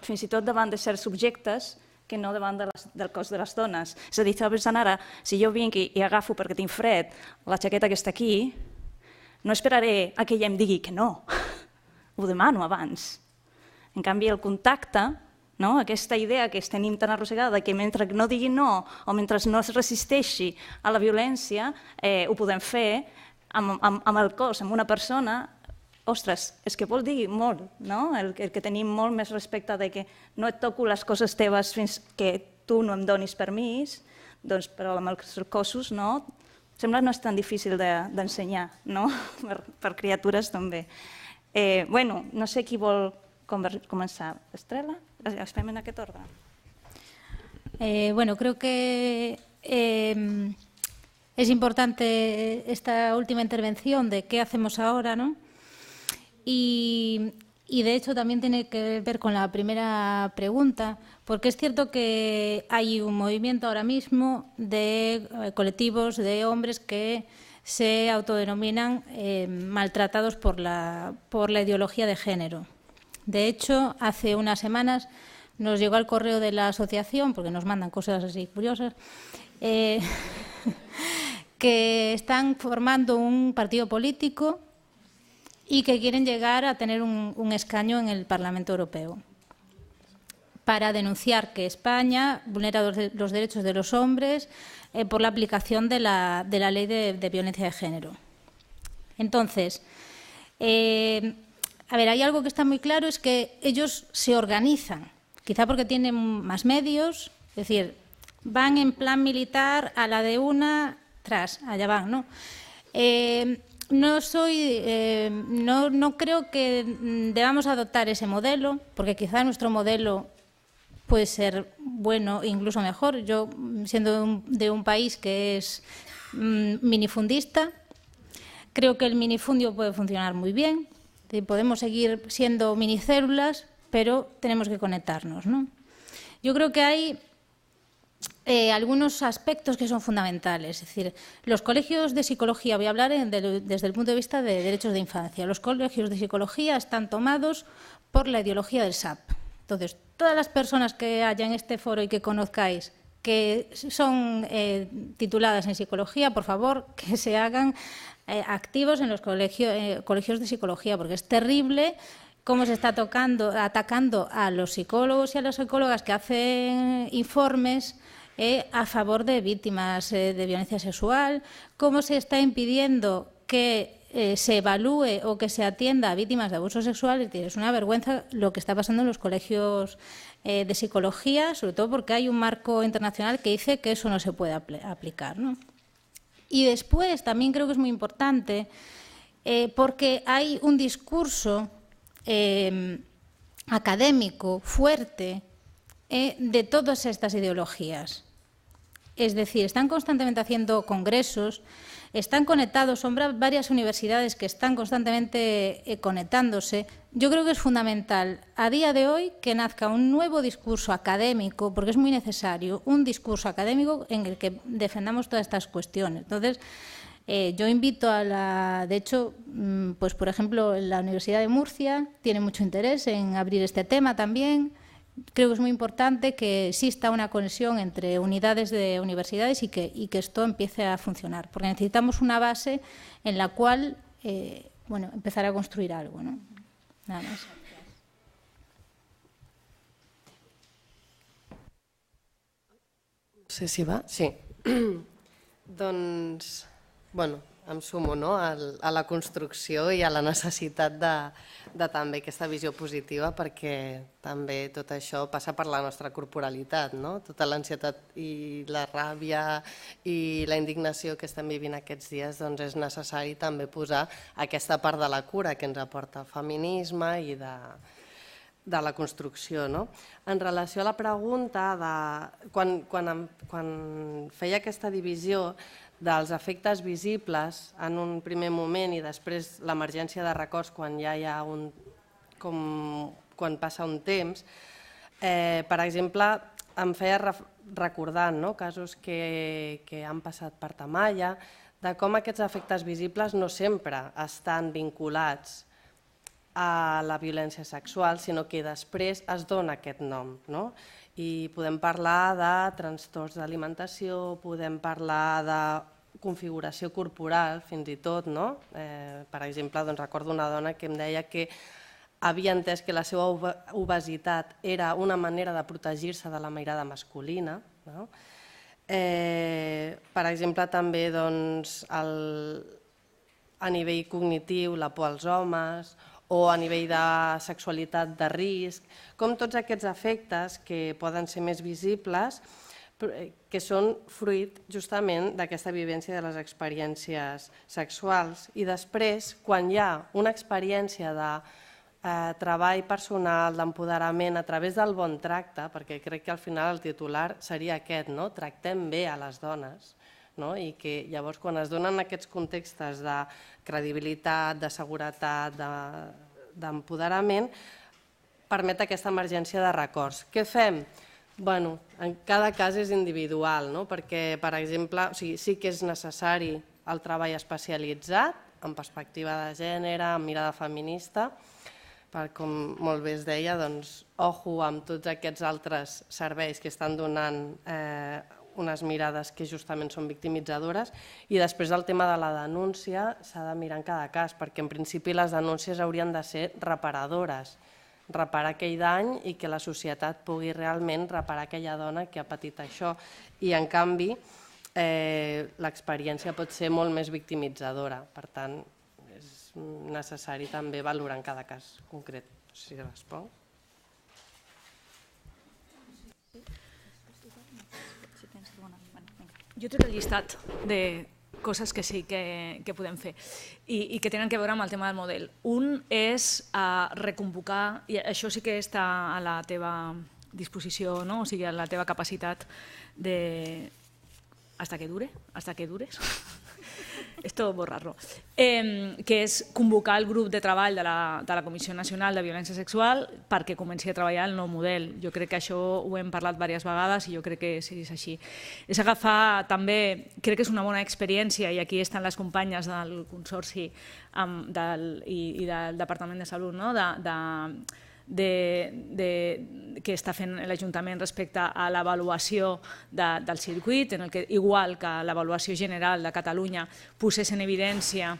fins i tot davant de certs subjectes, que no davant del cos de les dones. És a dir, estava pensant ara, si jo vinc i agafo perquè tinc fred la jaqueta que està aquí, no esperaré a que ella em digui que no. Ho demano abans. En canvi, el contacte, aquesta idea que tenim tan arrossegada que mentre no digui no o mentre no es resisteixi a la violència ho podem fer amb el cos, amb una persona, ostres, és que vol dir molt, el que tenim molt més respecte de que no et toco les coses teves fins que tu no em donis permís, però amb els cossos no, sembla que no és tan difícil d'ensenyar, per criatures també. No sé qui vol començar. Estrela? Estem en aquest ordre. Creo que es importante esta última intervención de qué hacemos ahora, ¿no? Y de hecho también tiene que ver con la primera pregunta, porque es cierto que hay un movimiento ahora mismo de colectivos de hombres que se autodenominan maltratados por la ideología de género. De hecho, hace unas semanas nos llegó al correo de la asociación, porque nos mandan cosas así curiosas, que están formando un partido político y que quieren llegar a tener un escaño en el Parlamento Europeo para denunciar que España vulnera los derechos de los hombres por la aplicación de la ley de violencia de género. Entonces, hay algo que está muy claro, es que ellos se organizan, quizá porque tienen más medios, es decir, van en plan militar a la de una, tras, allá van, ¿no? No creo que debamos adoptar ese modelo, porque quizá nuestro modelo puede ser bueno e incluso mejor. Yo, siendo de un país que es minifundista, creo que el minifundio puede funcionar muy bien. Podemos seguir siendo minicélulas, pero tenemos que conectarnos, ¿no? Yo creo que hay algunos aspectos que son fundamentales. Es decir, los colegios de psicología, voy a hablar desde el punto de vista de derechos de infancia, los colegios de psicología están tomados por la ideología del SAP. Entonces, todas las personas que haya en este foro y que conozcáis que son tituladas en psicología, por favor, que se hagan activos en los colegios de psicología, porque es terrible cómo se está atacando a los psicólogos y a las psicólogas que hacen informes a favor de víctimas de violencia sexual, cómo se está impidiendo que se evalúe o que se atienda a víctimas de abuso sexual. Es una vergüenza lo que está pasando en los colegios de psicología, sobre todo porque hay un marco internacional que dice que eso no se puede aplicar, ¿no? Y después también creo que es muy importante porque hay un discurso académico fuerte de todas estas ideologías. Es decir, están constantemente haciendo congresos, están conectados, son varias universidades que están constantemente conectándose. Yo creo que es fundamental a día de hoy que nazca un nuevo discurso académico, porque es muy necesario, un discurso académico en el que defendamos todas estas cuestiones. Entonces, yo invito a la... De hecho, pues por ejemplo, la Universidad de Murcia tiene mucho interés en abrir este tema también. Creo que es muy importante que exista una conexión entre unidades de universidades y que esto empiece a funcionar, porque necesitamos una base en la cual empezar a construir algo, ¿no? Nada más. No sé si va. Sí. Doncs, em sumo a la construcció i a la necessitat de també aquesta visió positiva, perquè també tot això passa per la nostra corporalitat, no? Tota l'ansietat i la ràbia i la indignació que estem vivint aquests dies, doncs és necessari també posar aquesta part de la cura que ens aporta el feminisme i de la construcció. En relació a la pregunta, quan feia aquesta divisió dels efectes visibles en un primer moment i després l'emergència de records quan ja hi ha quan passa un temps, per exemple, em feia recordar casos que han passat per Tamaia, de com aquests efectes visibles no sempre estan vinculats a la violència sexual, sinó que després es dona aquest nom. I podem parlar de trastorns d'alimentació, podem parlar de configuració corporal, fins i tot. Per exemple, recordo una dona que em deia que havia entès que la seva obesitat era una manera de protegir-se de la mirada masculina. Per exemple, també a nivell cognitiu, la por als homes, o a nivell de sexualitat de risc, com tots aquests efectes que poden ser més visibles, que són fruit justament d'aquesta vivència de les experiències sexuals. I després, quan hi ha una experiència de treball personal, d'empoderament a través del bon tracte, perquè crec que al final el titular seria aquest, tractem bé a les dones, i que llavors quan es donen aquests contextos de credibilitat, de seguretat, d'empoderament, permet aquesta emergència de records. Què fem? En cada cas és individual, perquè, per exemple, sí que és necessari el treball especialitzat, en perspectiva de gènere, en mirada feminista, com molt bé es deia, ojo amb tots aquests altres serveis que estan donant unes mirades que justament són victimitzadores, i després el tema de la denúncia s'ha de mirar en cada cas, perquè en principi les denúncies haurien de ser reparadores, reparar aquell dany i que la societat pugui realment reparar aquella dona que ha patit això. I en canvi l'experiència pot ser molt més victimitzadora, per tant és necessari també valorar en cada cas concret. Si responc. Jo he tret el llistat de coses que sí que podem fer i que tenen a veure amb el tema del model. Un és reconvocar, i això sí que està a la teva disposició, o sigui, a la teva capacitat de... hasta que dure, hasta que dures. Esto borrar-lo. Que és convocar el grup de treball de la Comissió Nacional de Violència Sexual perquè comenci a treballar el nou model. Jo crec que això ho hem parlat diverses vegades i jo crec que és així. És agafar també, crec que és una bona experiència, i aquí estan les companyes del Consorci i del Departament de Salut, que està fent l'Ajuntament respecte a l'avaluació del circuit, en el que, igual que l'avaluació general de Catalunya, posés en evidència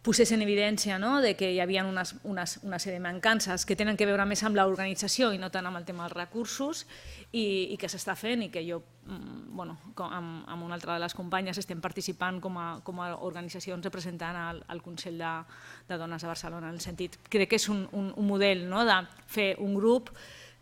posés en evidència de que hi havia una sèrie de mancances que tenen que veure més amb l'organització i no tant amb el tema dels recursos i que s'està fent i que jo, amb una altra de les companyes, estem participant com a organitzacions representant al Consell de Dones de Barcelona. En el sentit, crec que és un model de fer un grup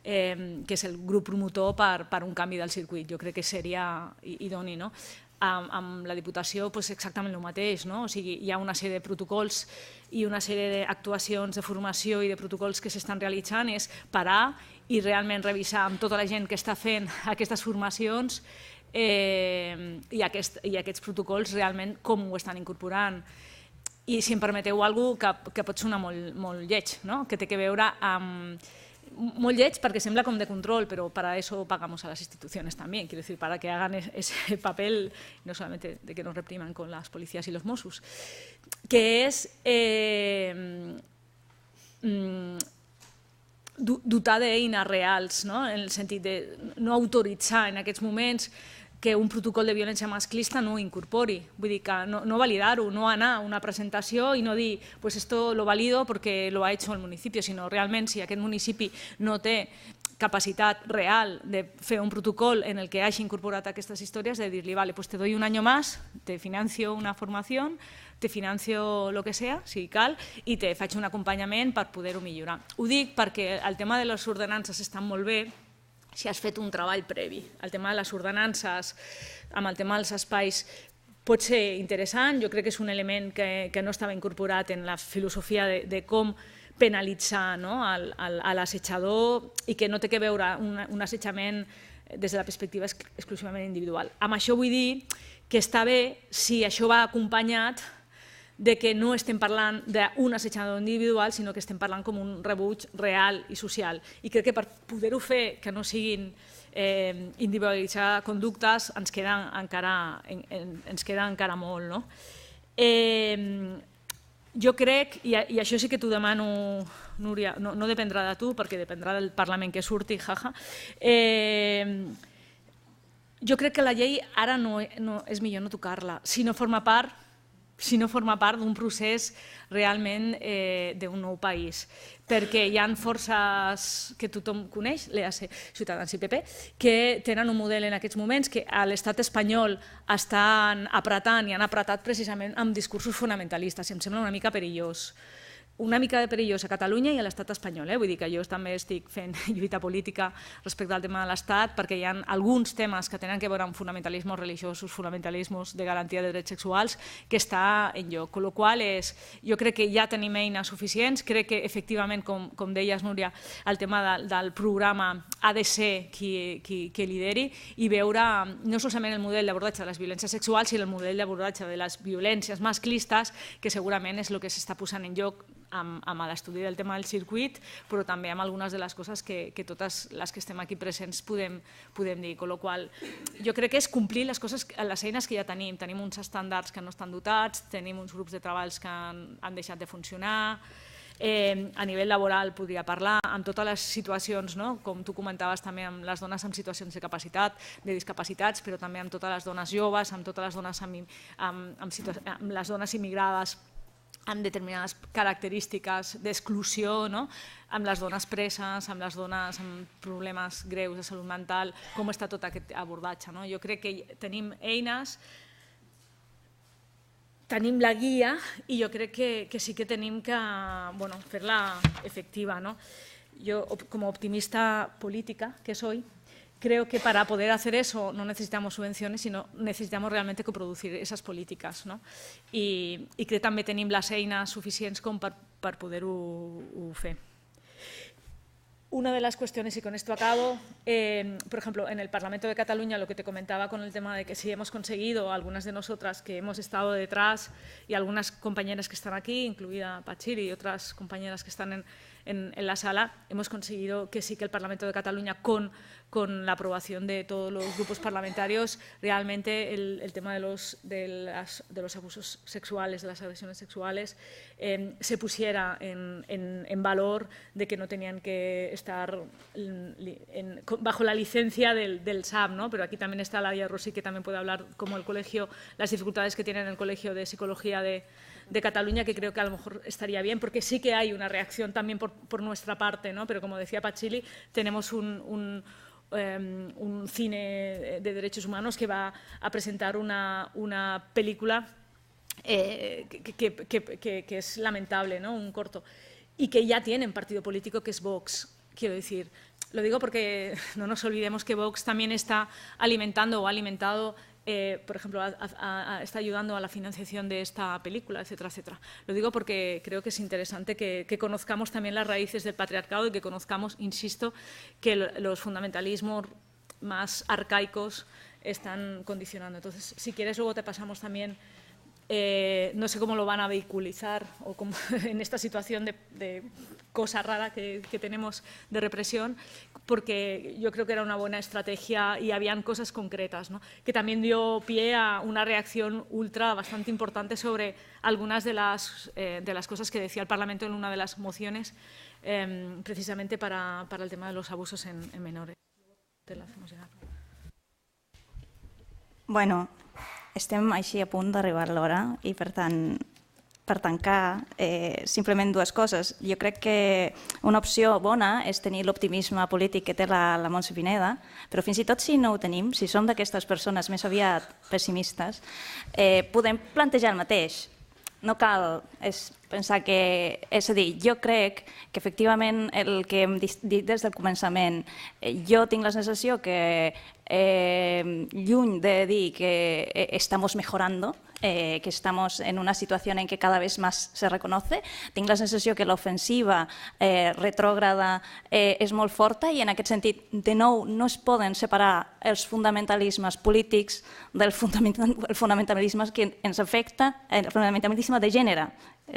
que és el grup promotor per un canvi del circuit. Jo crec que seria idoni, no? Amb la Diputació exactament el mateix, no? O sigui, hi ha una sèrie de protocols i una sèrie d'actuacions de formació i de protocols que s'estan realitzant, és parar i realment revisar amb tota la gent que està fent aquestes formacions i aquests protocols realment com ho estan incorporant. I si em permeteu alguna cosa que pot sonar molt lleig, que té a veure amb... Molt lleig perquè sembla com de control, pero para eso pagamos a las instituciones también, quiero decir, para que hagan ese papel, no solamente de que nos repriman con las policías y los Mossos, que es dotar d'eines reals, en el sentit de no autoritzar en aquests moments que un protocol de violència masclista no ho incorpori. Vull dir que no validar-ho, no anar a una presentació i no dir pues esto lo valido porque lo ha hecho el municipio, sinó realment si aquest municipi no té capacitat real de fer un protocol en el que hagi incorporat aquestes històries, de dir-li, vale, pues te doy un año más, te financio una formación, te financio lo que sea, si cal, i te faig un acompanyament per poder-ho millorar. Ho dic perquè el tema de les ordenances està molt bé, si has fet un treball previ. El tema de les ordenances, amb el tema dels espais, pot ser interessant. Jo crec que és un element que no estava incorporat en la filosofia de com penalitzar l'assetjador i que no té a veure un assetjament des de la perspectiva exclusivament individual. Amb això vull dir que està bé si això va acompanyat de que no estem parlant d'un assetjador individual, sinó que estem parlant com un rebuig real i social. I crec que per poder-ho fer, que no siguin individualitzar conductes, ens queda encara molt. Jo crec, i això sí que t'ho demano, Núria, no dependrà de tu, perquè dependrà del Parlament que surti, jaja, jo crec que la llei ara és millor no tocar-la, si no forma part d'un procés realment d'un nou país. Perquè hi ha forces que tothom coneix, l'EAC, Ciutadans i PP, que tenen un model en aquests moments que a l'estat espanyol estan apretant i han apretat precisament amb discursos fonamentalistes. I em sembla una mica perillós. Una mica de perillós a Catalunya i a l'estat espanyol. Vull dir que jo també estic fent lluita política respecte al tema de l'estat perquè hi ha alguns temes que tenen a veure amb fonamentalismes religiosos, fonamentalismes de garantia de drets sexuals que està en lloc. Amb la qual cosa, jo crec que ja tenim eines suficients. Crec que, efectivament, com deies, Núria, el tema del programa ha de ser qui lideri i veure no solament el model d'abordatge de les violències sexuals, sinó el model d'abordatge de les violències masclistes, que segurament és el que s'està posant en lloc amb l'estudi del tema del circuit, però també amb algunes de les coses que totes les que estem aquí presents podem dir. Amb la qual cosa, jo crec que és complir les eines que ja tenim. Tenim uns estàndards que no estan dotats, tenim uns grups de treballs que han deixat de funcionar. A nivell laboral podria parlar amb totes les situacions, com tu comentaves també amb les dones amb situacions de capacitat, de discapacitats, però també amb totes les dones joves, amb totes les dones amb les dones immigrades, amb determinades característiques d'exclusió, amb les dones preses, amb les dones amb problemes greus de salut mental, com està tot aquest abordatge. Jo crec que tenim eines, tenim la guia i jo crec que sí que tenim que fer-la efectiva. Jo, com a optimista política que soy, creo que para poder hacer eso no necesitamos subvenciones, sino necesitamos realmente coproducir esas políticas. I crec que també tenim les eines suficients com per poder-ho fer. Una de las cuestiones, y con esto acabo, por ejemplo, en el Parlamento de Cataluña, lo que te comentaba con el tema de que sí hemos conseguido, algunas de nosotras que hemos estado detrás y algunas compañeras que están aquí, incluida Pachiri y otras compañeras que están en la sala, hemos conseguido que sí que el Parlamento de Cataluña, con la aprobación de todos los grupos parlamentarios, realmente el tema de los abusos sexuales, de las agresiones sexuales, se pusiera en valor de que no tenían que estar bajo la licencia del SAB, pero aquí también está Laia Rossi, que también puede hablar como el colegio, las dificultades que tiene el Colegio de Psicología de de Cataluña, que creo que a lo mejor estaría bien, porque sí que hay una reacción también por nuestra parte, ¿no? Pero como decía Pachili, tenemos un cine de derechos humanos que va a presentar una película que es lamentable, ¿no? Un corto, y que ya tienen partido político, que es Vox. Quiero decir, lo digo porque no nos olvidemos que Vox también está alimentando o ha alimentado, por ejemplo, está ayudando a la financiación de esta película, etcétera, etcétera. Lo digo porque creo que es interesante que conozcamos también las raíces del patriarcado y que conozcamos, insisto, que los fundamentalismos más arcaicos están condicionando. Entonces, si quieres, luego te pasamos también. No sé cómo lo van a vehiculizar o cómo, en esta situación de cosa rara que tenemos de represión, porque yo creo que era una buena estrategia y habían cosas concretas, ¿no? Que también dio pie a una reacción ultra bastante importante sobre algunas de las cosas que decía el Parlamento en una de las mociones, precisamente para el tema de los abusos en menores. Te la hacemos llegar. Bueno, estem així a punt d'arribar a l'hora i, per tant, per tancar, simplement dues coses. Jo crec que una opció bona és tenir l'optimisme polític que té la Montse Pineda, però fins i tot si no ho tenim, si som d'aquestes persones més aviat pessimistes, podem plantejar el mateix. No cal pensar que... És a dir, jo crec que efectivament el que hem dit des del començament, jo tinc la sensació que lluny de dir que estamos mejorando, que estamos en una situación en que cada vez más se reconoce, tinc la sensació que l'ofensiva retrògrada és molt forta i en aquest sentit, de nou, no es poden separar els fonamentalismes polítics del fonamentalisme que ens afecta, el fonamentalisme de gènere.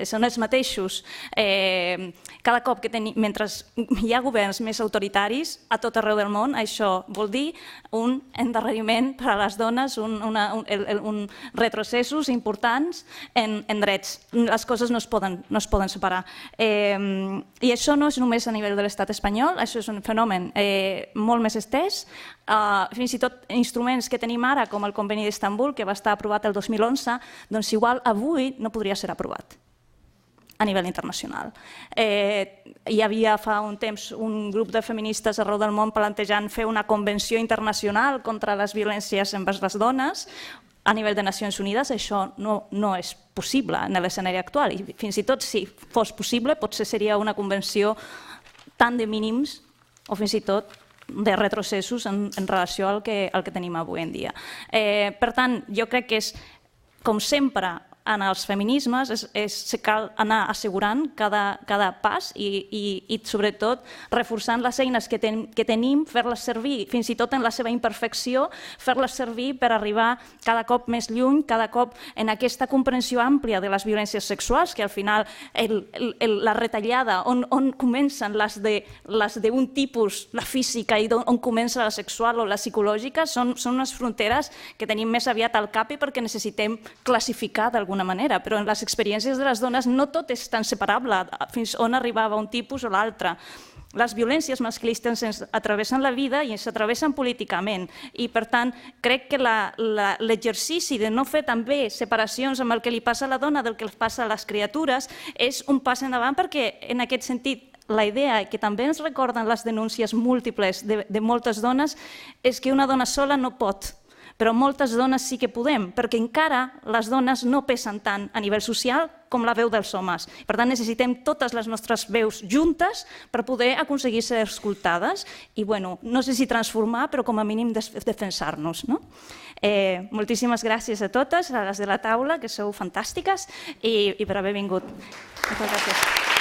Són els mateixos. Cada cop que mentre hi ha governs més autoritaris a tot arreu del món, això vol dir un endarreriment per a les dones, un retrocessos importants en drets. Les coses no es poden separar. I això no és només a nivell de l'estat espanyol, això és un fenomen molt més estès. Fins i tot instruments que tenim ara, com el Conveni d'Istanbul, que va estar aprovat el 2011, doncs igual avui no podria ser aprovat a nivell internacional. Hi havia fa un temps un grup de feministes arreu del món plantejant fer una convenció internacional contra les violències envers les dones. A nivell de Nacions Unides això no és possible en l'escenari actual i fins i tot si fos possible potser seria una convenció tant de mínims o fins i tot de retrocessos en relació al que tenim avui en dia. Per tant, jo crec que és, com sempre, en els feminismes cal anar assegurant cada pas i sobretot reforçant les eines que tenim, fer-les servir fins i tot en la seva imperfecció, fer-les servir per arribar cada cop més lluny, cada cop en aquesta comprensió àmplia de les violències sexuals, que al final la retallada, on comencen les d'un tipus, la física, i on comença la sexual o la psicològica, són unes fronteres que tenim més aviat al cap i perquè necessitem classificar d'alguna manera, però en les experiències de les dones no tot és tan separable fins on arribava un tipus o l'altre. Les violències masclistes ens atravessen la vida i ens atravessen políticament i, per tant, crec que l'exercici de no fer també separacions amb el que li passa a la dona del que li passa a les criatures és un pas endavant perquè, en aquest sentit, la idea que també ens recorden les denúncies múltiples de moltes dones és que una dona sola no pot, però moltes dones sí que podem, perquè encara les dones no pesen tant a nivell social com la veu dels homes. Per tant, necessitem totes les nostres veus juntes per poder aconseguir ser escoltades i, no sé si transformar, però com a mínim defensar-nos. Moltíssimes gràcies a totes, a les de la taula, que sou fantàstiques, i per haver vingut. Moltes gràcies.